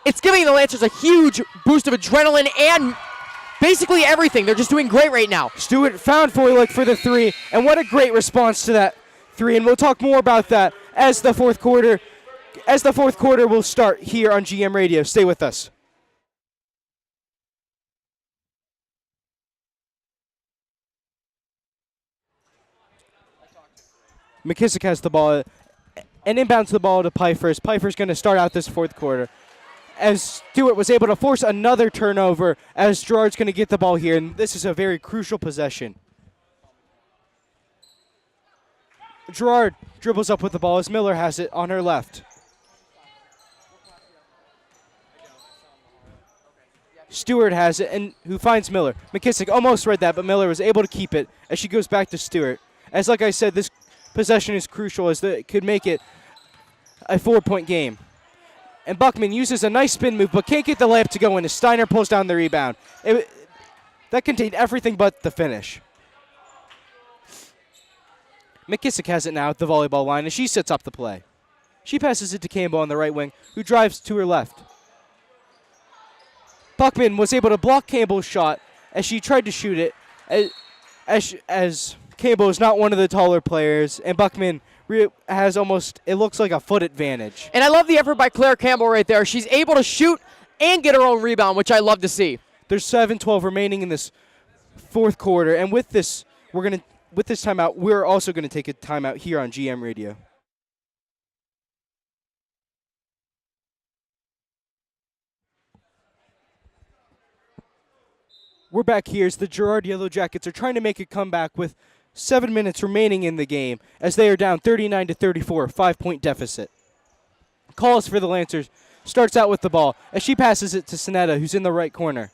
the Lancers a huge boost of adrenaline and basically everything. They're just doing great right now. Stewart found Foylik for the 3, and what a great response to that 3, and we'll talk more about that as the fourth quarter will start here on GM Radio. Stay with us. McKissick has the ball and inbounds the ball to Pfeiffer. Pfeiffer's going to start out this fourth quarter. As Stewart was able to force another turnover as Girard's going to get the ball here, and this is a very crucial possession. Girard dribbles up with the ball as Miller has it on her left. Stewart has it, and who finds Miller. McKissick almost read that, but Miller was able to keep it as she goes back to Stewart. As like I said, this possession is crucial as it could make it a 4-point game. And Buckman uses a nice spin move but can't get the layup to go in as Steiner pulls down the rebound. That contained everything but the finish. McKissick has it now at the volleyball line as she sets up the play. She passes it to Campbell on the right wing, who drives to her left. Buckman was able to block Campbell's shot as she tried to shoot it as Campbell is not one of the taller players, and Buckman has it looks like a foot advantage. And I love the effort by Claire Campbell right there. She's able to shoot and get her own rebound, which I love to see. There's 7:12 remaining in this fourth quarter, and with this timeout, we're also going to take a timeout here on GM Radio. We're back here as the Girard Yellow Jackets are trying to make a comeback with 7 minutes remaining in the game as they are down 39-34, 5-point deficit. Calls for the Lancers, starts out with the ball as she passes it to Sonetta, who's in the right corner.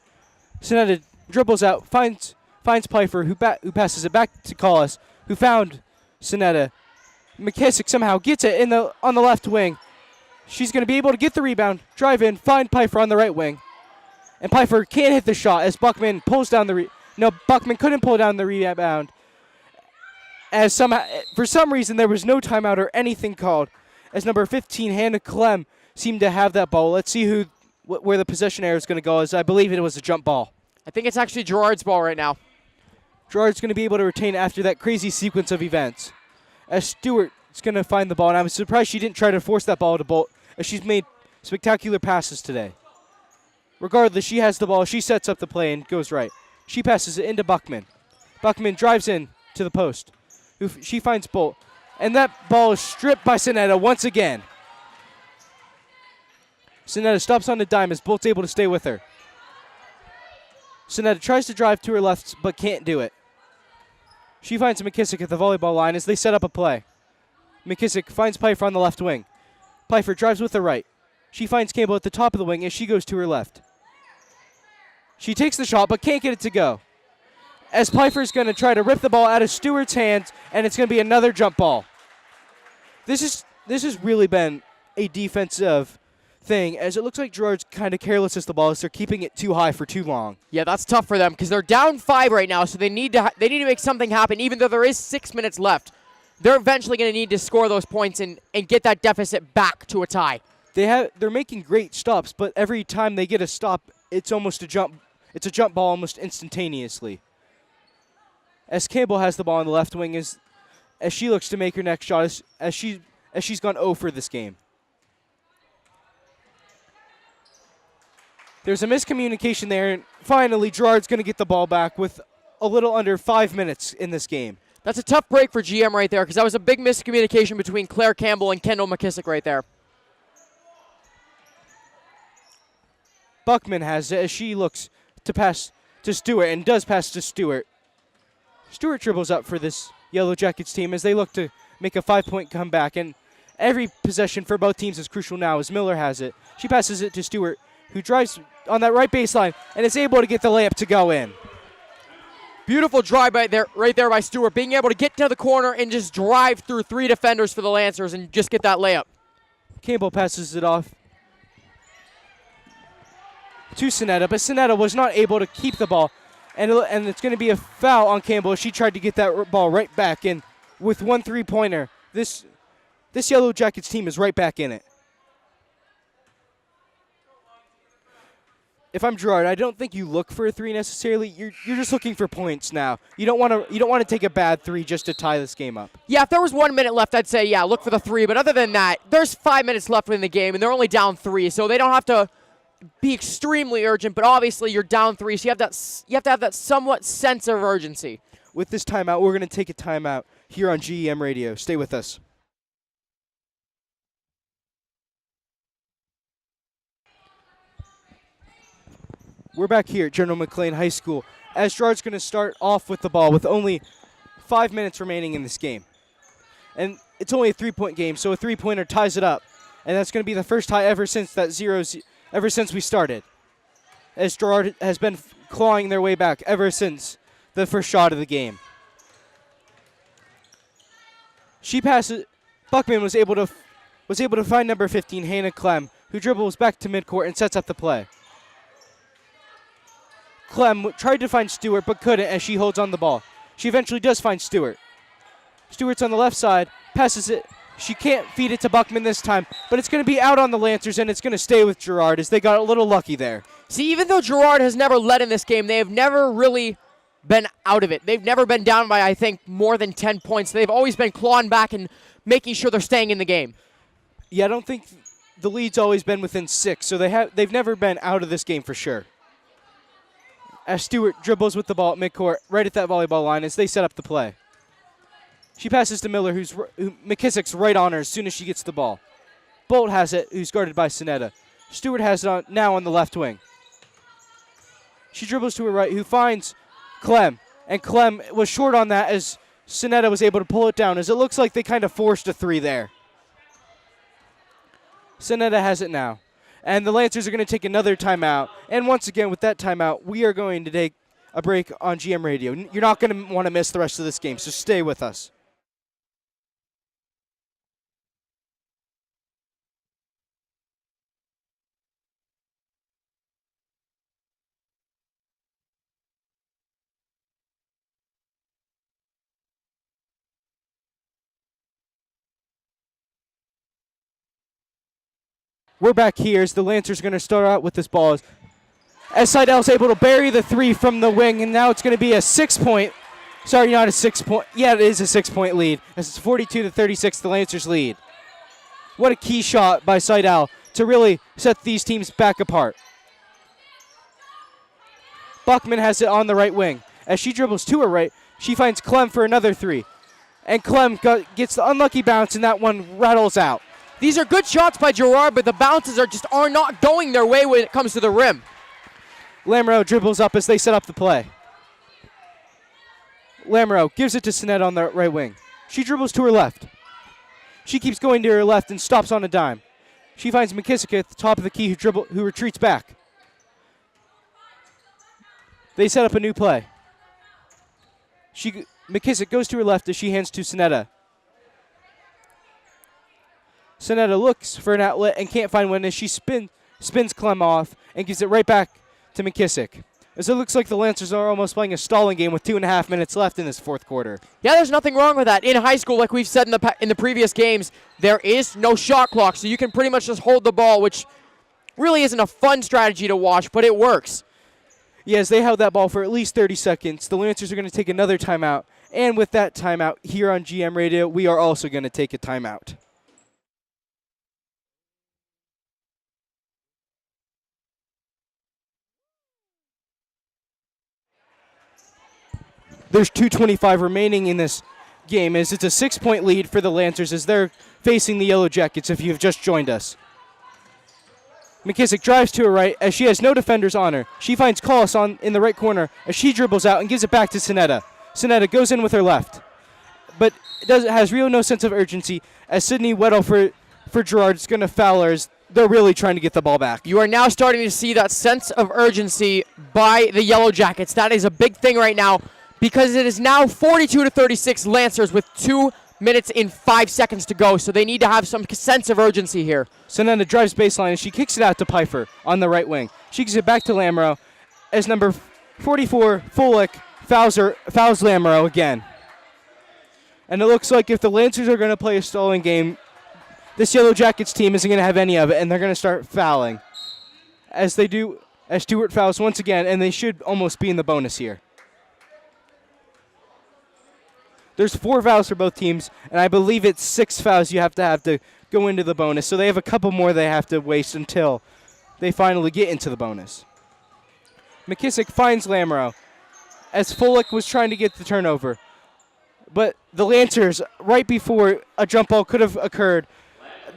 Sonetta dribbles out, finds Pfeiffer, who passes it back to Collis, who found Sonetta. McKissick somehow gets it on the left wing. She's going to be able to get the rebound, drive in, find Pfeiffer on the right wing. And Pfeiffer can't hit the shot as Buckman pulls down Buckman couldn't pull down the rebound. As for some reason, there was no timeout or anything called. As number 15, Hannah Clem, seemed to have that ball. Let's see where the possession area is going to go, as I believe it was a jump ball. I think it's actually Girard's ball right now. Girard's going to be able to retain after that crazy sequence of events. As Stewart is going to find the ball, and I'm surprised she didn't try to force that ball to Bolt, as she's made spectacular passes today. Regardless, she has the ball. She sets up the play and goes right. She passes it into Buckman. Buckman drives in to the post. She finds Bolt. And that ball is stripped by Sonetta once again. Sonetta stops on the dime as Bolt's able to stay with her. Sonetta tries to drive to her left, but can't do it. She finds McKissick at the volleyball line as they set up a play. McKissick finds Pfeiffer on the left wing. Pfeiffer drives with the right. She finds Campbell at the top of the wing as she goes to her left. She takes the shot, but can't get it to go. As Pfeiffer's going to try to rip the ball out of Stewart's hands, and it's going to be another jump ball. This has really been a defensive thing, as it looks like Girard's kind of careless as the ball is. They're keeping it too high for too long. Yeah, that's tough for them because they're down 5 right now, so they need to make something happen. Even though there is 6 minutes left, they're eventually going to need to score those points and get that deficit back to a tie. They're making great stops, but every time they get a stop, it's almost a jump. It's a jump ball almost instantaneously. As Campbell has the ball on the left wing as she looks to make her next shot as she's gone 0 for this game. There's a miscommunication there, and finally Girard's going to get the ball back with a little under 5 minutes in this game. That's a tough break for GM right there because that was a big miscommunication between Claire Campbell and Kendall McKissick right there. Buckman has it as she looks to pass to Stewart and does pass to Stewart. Stewart dribbles up for this Yellow Jackets team as they look to make a 5-point comeback, and every possession for both teams is crucial now as Miller has it. She passes it to Stewart, who drives on that right baseline and is able to get the layup to go in. Beautiful drive right there by Stewart, being able to get to the corner and just drive through 3 defenders for the Lancers and just get that layup. Campbell passes it off to Sonetta, but Sonetta was not able to keep the ball, and it's going to be a foul on Campbell. She tried to get that ball right back, and with 1 3-pointer, this Yellow Jackets team is right back in it. If I'm Girard, I don't think you look for a 3 necessarily. You're just looking for points now. You don't want to take a bad 3 just to tie this game up. Yeah, if there was 1 minute left, I'd say yeah, look for the 3. But other than that, there's 5 minutes left in the game, and they're only down 3, so they don't have to be extremely urgent. But obviously, you're down 3, so you have to have that somewhat sense of urgency. With this timeout, we're going to take a timeout here on GEM Radio. Stay with us. We're back here at General McLean High School as Girard's going to start off with the ball with only 5 minutes remaining in this game. And it's only a 3-point game, so a 3-pointer ties it up. And that's going to be the first tie ever since we started. As Girard has been clawing their way back ever since the first shot of the game. She passes. Buckman was able to find number 15, Hannah Clem, who dribbles back to midcourt and sets up the play. Clem tried to find Stewart but couldn't as she holds on the ball. She eventually does find Stewart. Stewart's on the left side, passes it. She can't feed it to Buckman this time, but it's going to be out on the Lancers, and it's going to stay with Girard as they got a little lucky there. See, even though Girard has never led in this game, they have never really been out of it. They've never been down by, I think, more than 10 points. They've always been clawing back and making sure they're staying in the game. Yeah, I don't think the lead's always been within 6, so they've never been out of this game for sure. As Stewart dribbles with the ball at midcourt, right at that volleyball line as they set up the play. She passes to Miller, who McKissick's right on her as soon as she gets the ball. Bolt has it, who's guarded by Sonetta. Stewart has it now on the left wing. She dribbles to her right, who finds Clem. And Clem was short on that as Sonetta was able to pull it down, as it looks like they kind of forced a 3 there. Sonetta has it now. And the Lancers are going to take another timeout. And once again, with that timeout, we are going to take a break on GM Radio. You're not going to want to miss the rest of this game, so stay with us. We're back here as the Lancers are going to start out with this ball. As Seidel's able to bury the 3 from the wing, and now it's going to be a 6-point. Sorry, not a 6-point. Yeah, it is a 6-point lead. As it's 42-36, the Lancers lead. What a key shot by Seidel to really set these teams back apart. Buckman has it on the right wing. As she dribbles to her right, she finds Clem for another 3. And Clem gets the unlucky bounce, and that one rattles out. These are good shots by Girard, but the bounces are not going their way when it comes to the rim. Lamoureux dribbles up as they set up the play. Lamoureux gives it to Sinet on the right wing. She dribbles to her left. She keeps going to her left and stops on a dime. She finds McKissick at the top of the key who retreats back. They set up a new play. McKissick goes to her left as she hands to Sinetta. Sinetta looks for an outlet and can't find one as she spins Clem off and gives it right back to McKissick. As it looks like the Lancers are almost playing a stalling game with 2.5 minutes left in this fourth quarter. Yeah, there's nothing wrong with that. In high school, like we've said in the previous games, there is no shot clock, so you can pretty much just hold the ball, which really isn't a fun strategy to watch, but it works. Yes, they held that ball for at least 30 seconds. The Lancers are going to take another timeout, and with that timeout here on GM Radio, we are also going to take a timeout. There's 2:25 remaining in this game as it's a 6-point lead for the Lancers as they're facing the Yellow Jackets if you've just joined us. McKissick drives to her right as she has no defenders on her. She finds Collis in the right corner as she dribbles out and gives it back to Sinetta. Sinetta goes in with her left, but has real no sense of urgency as Sydney Weddle for Girard is going to foul her as they're really trying to get the ball back. You are now starting to see that sense of urgency by the Yellow Jackets. That is a big thing right now, because it is now 42-36 Lancers with 2 minutes and 5 seconds to go, so they need to have some sense of urgency here. Sinetta drives baseline and she kicks it out to Pfeiffer on the right wing. She gives it back to Lamoureux as number 44, Fulick, fouls Lamoureux again. And it looks like if the Lancers are going to play a stalling game, this Yellow Jackets team isn't going to have any of it, and they're going to start fouling. As they do, as Stewart fouls once again, and they should almost be in the bonus here. There's 4 fouls for both teams, and I believe it's 6 fouls you have to go into the bonus. So they have a couple more they have to waste until they finally get into the bonus. McKissick finds Lamoureux as Fulick was trying to get the turnover. But the Lancers, right before a jump ball could have occurred,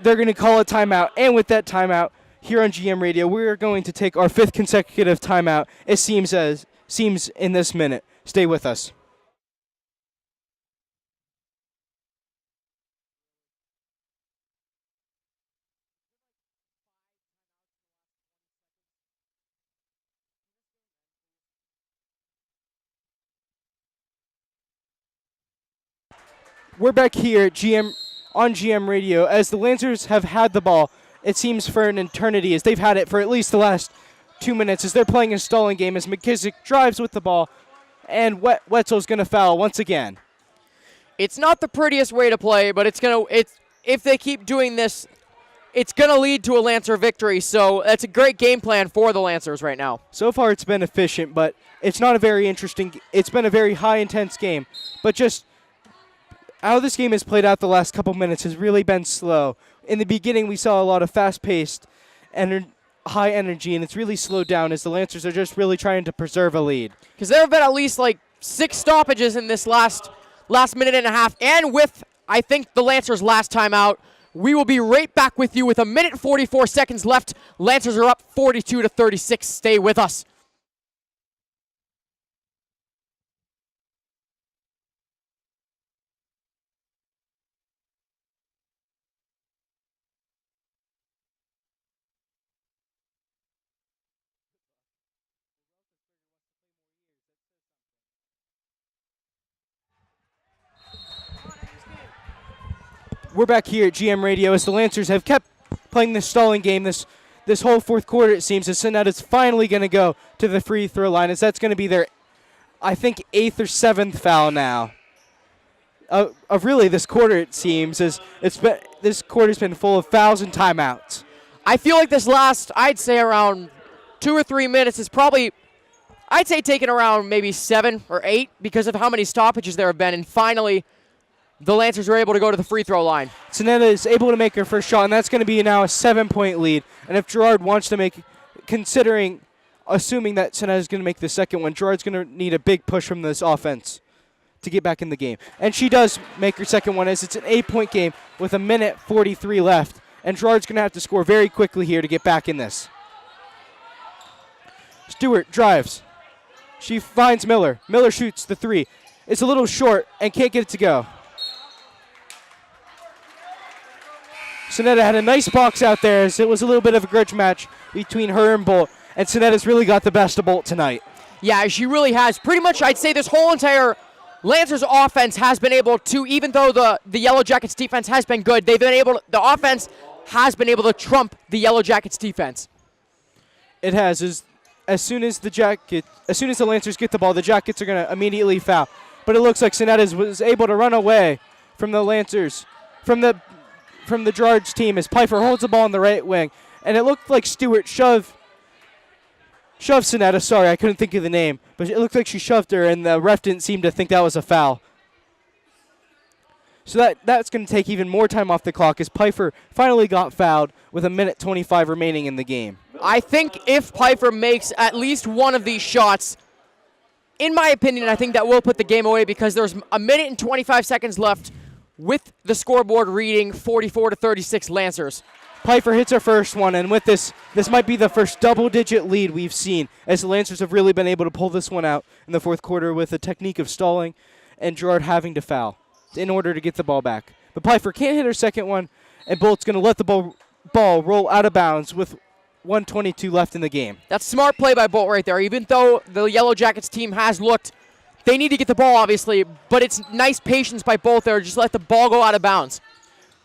they're going to call a timeout. And with that timeout, here on GM Radio, we're going to take our 5th consecutive timeout, it seems in this minute. Stay with us. We're back here at on GM Radio as the Lancers have had the ball, it seems, for an eternity, as they've had it for at least the last 2 minutes as they're playing a stalling game as McKissick drives with the ball and Wetzel's going to foul once again. It's not the prettiest way to play, but if they keep doing this, it's going to lead to a Lancer victory, so that's a great game plan for the Lancers right now. So far it's been efficient, but it's not a very interesting, it's been a very high-intense game, but just how this game has played out the last couple minutes has really been slow. In the beginning, we saw a lot of fast-paced and high energy, and it's really slowed down as the Lancers are just really trying to preserve a lead. Because there have been at least 6 stoppages in this last minute and a half, and with, I think, the Lancers' last timeout, we will be right back with you with 1 minute 44 seconds left. Lancers are up 42-36. Stay with us. We're back here at GM Radio as the Lancers have kept playing this stalling game this whole fourth quarter, it seems, as Sinetta's finally going to go to the free throw line, as that's going to be their, I think, 8th or 7th foul now. Of really this quarter, it seems, as this quarter's been full of fouls and timeouts. I feel like this last, I'd say around 2 or 3 minutes is probably, I'd say taken around maybe 7 or 8 because of how many stoppages there have been, and finally the Lancers were able to go to the free throw line. Sinetta is able to make her first shot, and that's going to be now a 7-point lead. And if Girard wants to assuming that Sinetta is going to make the second one, Girard's going to need a big push from this offense to get back in the game. And she does make her second one as it's an 8-point game with 1:43 left. And Girard's going to have to score very quickly here to get back in this. Stewart drives. She finds Miller. Miller shoots the three. It's a little short and can't get it to go. Sonetta had a nice box out there as it was a little bit of a grudge match between her and Bolt. And Sonetta's really got the best of Bolt tonight. Yeah, she really has. Pretty much, I'd say this whole entire Lancers offense has been able to, even though the Yellow Jackets defense has been good, the offense has been able to trump the Yellow Jackets defense. It has. As soon as the Lancers get the ball, the Jackets are going to immediately foul. But it looks like Sonetta was able to run away from the Lancers, from the Girard's team as Pfeiffer holds the ball on the right wing. And it looked like Stewart shoved Sonetta. Sorry, I couldn't think of the name. But it looked like she shoved her, and the ref didn't seem to think that was a foul. So that's going to take even more time off the clock as Pfeiffer finally got fouled with 1:25 remaining in the game. I think if Pfeiffer makes at least one of these shots, in my opinion, I think that will put the game away because there's 1:25 seconds left with the scoreboard reading 44-36 Lancers. Pfeiffer hits her first one, and with this might be the first double-digit lead we've seen as the Lancers have really been able to pull this one out in the fourth quarter with a technique of stalling and Girard having to foul in order to get the ball back. But Pfeiffer can't hit her second one, and Bolt's going to let the ball roll out of bounds with 1:22 left in the game. That's smart play by Bolt right there. Even though the Yellow Jackets team has looked, they need to get the ball, obviously, but it's nice patience by Bolt there. Just let the ball go out of bounds.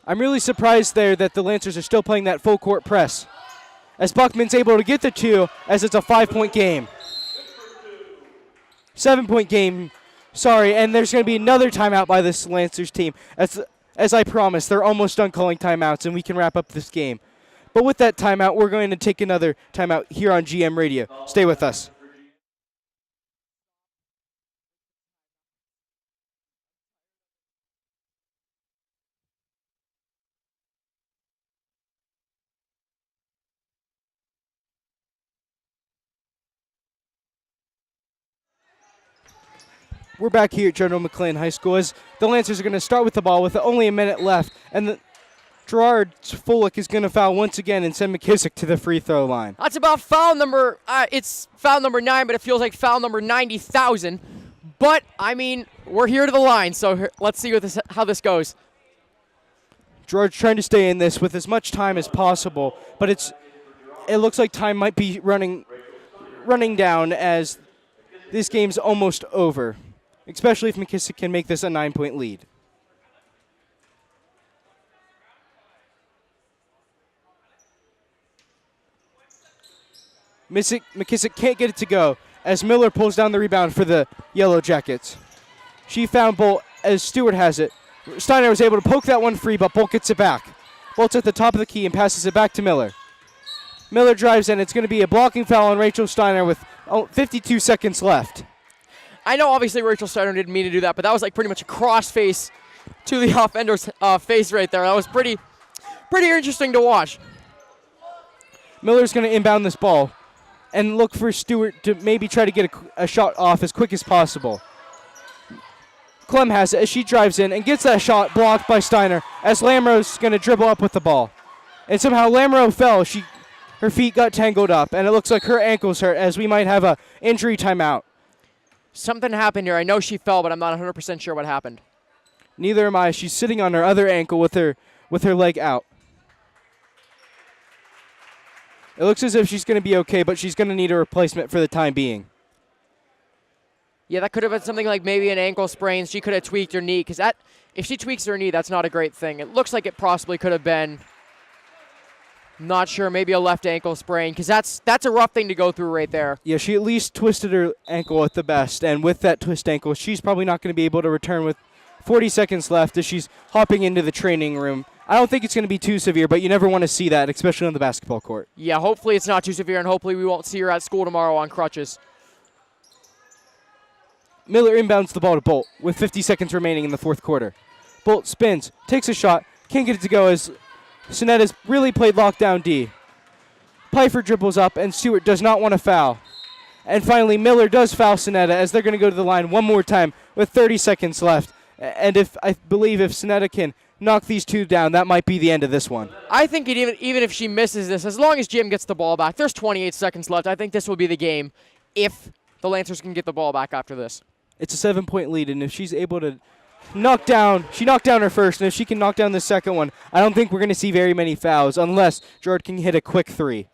I'm really surprised there that the Lancers are still playing that full court press, as Buckman's able to get the two as it's a 5-point game. 7-point game, sorry, and there's going to be another timeout by this Lancers team. As I promised, they're almost done calling timeouts, and we can wrap up this game. But with that timeout, we're going to take another timeout here on GM Radio. Stay with us. We're back here at General McLean High School as the Lancers are going to start with the ball with only a minute left. And Girard Fullick is going to foul once again and send McKissick to the free throw line. That's about foul number, it's foul number 9, but it feels like foul number 90,000. But, I mean, we're here to the line, so let's see how this goes. Girard's trying to stay in this with as much time as possible, but it looks like time might be running down as this game's almost over, especially if McKissick can make this a 9-point lead. McKissick can't get it to go as Miller pulls down the rebound for the Yellow Jackets. She found Bolt as Stewart has it. Steiner was able to poke that one free, but Bolt gets it back. Bolt's at the top of the key and passes it back to Miller. Miller drives in. It's going to be a blocking foul on Rachel Steiner with 52 seconds left. I know obviously Rachel Steiner didn't mean to do that, but that was like pretty much a cross face to the offender's face right there. That was pretty interesting to watch. Miller's going to inbound this ball and look for Stewart to maybe try to get a shot off as quick as possible. Clem has it as she drives in and gets that shot blocked by Steiner as Lamro's going to dribble up with the ball. And somehow Lamro fell. Her feet got tangled up, and it looks like her ankle's hurt as we might have a injury timeout. Something happened here. I know she fell, but I'm not 100% sure what happened. Neither am I. She's sitting on her other ankle with her leg out. It looks as if she's going to be okay, but she's going to need a replacement for the time being. Yeah, that could have been something like maybe an ankle sprain. She could have tweaked her knee, because if she tweaks her knee, that's not a great thing. It looks like it possibly could have been, not sure, maybe a left ankle sprain, because that's a rough thing to go through right there. Yeah, she at least twisted her ankle at the best, and with that twist ankle, she's probably not going to be able to return with 40 seconds left as she's hopping into the training room. I don't think it's going to be too severe, but you never want to see that, especially on the basketball court. Yeah, hopefully it's not too severe, and hopefully we won't see her at school tomorrow on crutches. Miller inbounds the ball to Bolt with 50 seconds remaining in the fourth quarter. Bolt spins, takes a shot, can't get it to go as Sonetta's really played lockdown D. Pfeiffer dribbles up, and Stewart does not want to foul. And finally, Miller does foul Sonetta as they're going to go to the line one more time with 30 seconds left. And I believe if Sonetta can knock these two down, that might be the end of this one. I think even if she misses this, as long as GM gets the ball back, there's 28 seconds left. I think this will be the game if the Lancers can get the ball back after this. It's a 7-point lead, and if she's able to knocked down her first, and if she can knock down the second one, I don't think we're going to see very many fouls unless Girard can hit a quick three.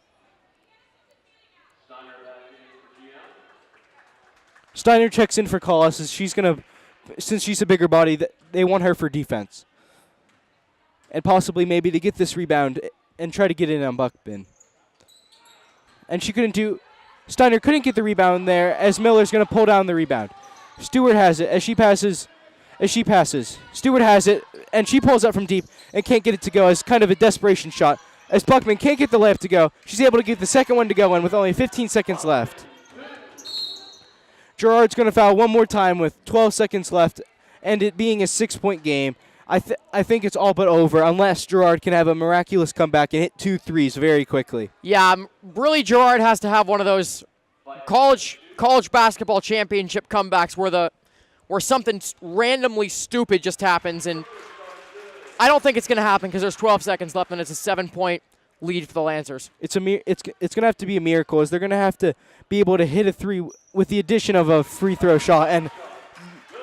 Steiner checks in for Collis as since she's a bigger body, they want her for defense. And possibly maybe to get this rebound and try to get in on Buckman. And Steiner couldn't get the rebound there as Miller's going to pull down the rebound. Stewart has it as she passes. Stewart has it, and she pulls up from deep and can't get it to go as kind of a desperation shot. As Buckman can't get the layup to go, she's able to get the second one to go in with only 15 seconds left. Girard's going to foul one more time with 12 seconds left, and it being a 6-point game, I think it's all but over unless Girard can have a miraculous comeback and hit 2 threes very quickly. Yeah, really Girard has to have one of those college basketball championship comebacks where something randomly stupid just happens, and I don't think it's going to happen because there's 12 seconds left and it's a 7-point lead for the Lancers. It's going to have to be a miracle as they're going to have to be able to hit a three with the addition of a free throw shot, and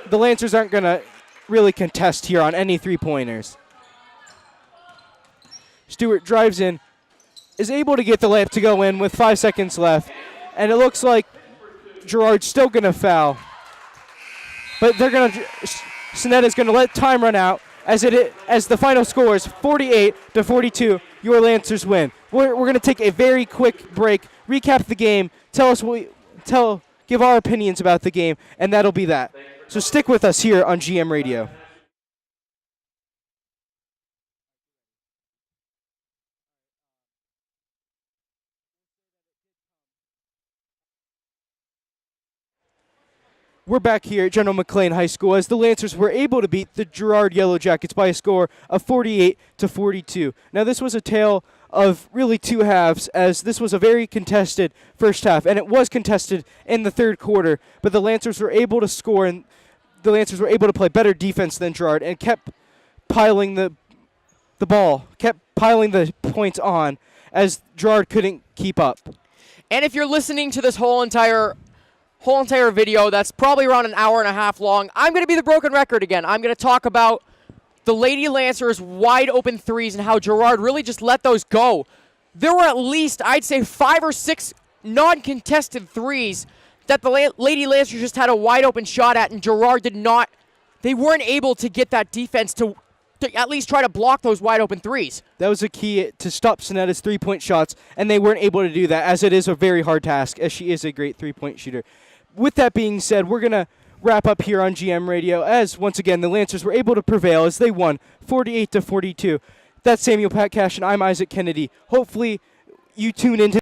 the Lancers aren't going to really contest here on any three-pointers. Stewart drives in, is able to get the layup to go in with 5 seconds left, and it looks like Girard's still going to foul. But Sonetta's going to let time run out as the final score is 48-42. Your Lancers win. We're going to take a very quick break, recap the game, give our opinions about the game, and that'll be that. So stick with us here on GM Radio. We're back here at General McLean High School as the Lancers were able to beat the Girard Yellow Jackets by a score of 48-42. Now this was a tale of really two halves as this was a very contested first half, and it was contested in the third quarter, but the Lancers were able to score and the Lancers were able to play better defense than Girard and kept piling the points on as Girard couldn't keep up. And if you're listening to this whole entire video that's probably around an hour and a half long, I'm going to be the broken record again. I'm going to talk about the Lady Lancers wide open threes and how Girard really just let those go. There were at least, I'd say, 5 or 6 non-contested threes that the Lady Lancers just had a wide open shot at, and Girard they weren't able to get that defense to at least try to block those wide open threes. That was a key to stop Sonetta's three-point shots, and they weren't able to do that as it is a very hard task as she is a great three-point shooter. With that being said, we're going to wrap up here on GM Radio as, once again, the Lancers were able to prevail as they won 48-42. That's Samuel Petcash, and I'm Isaac Kennedy. Hopefully you tune into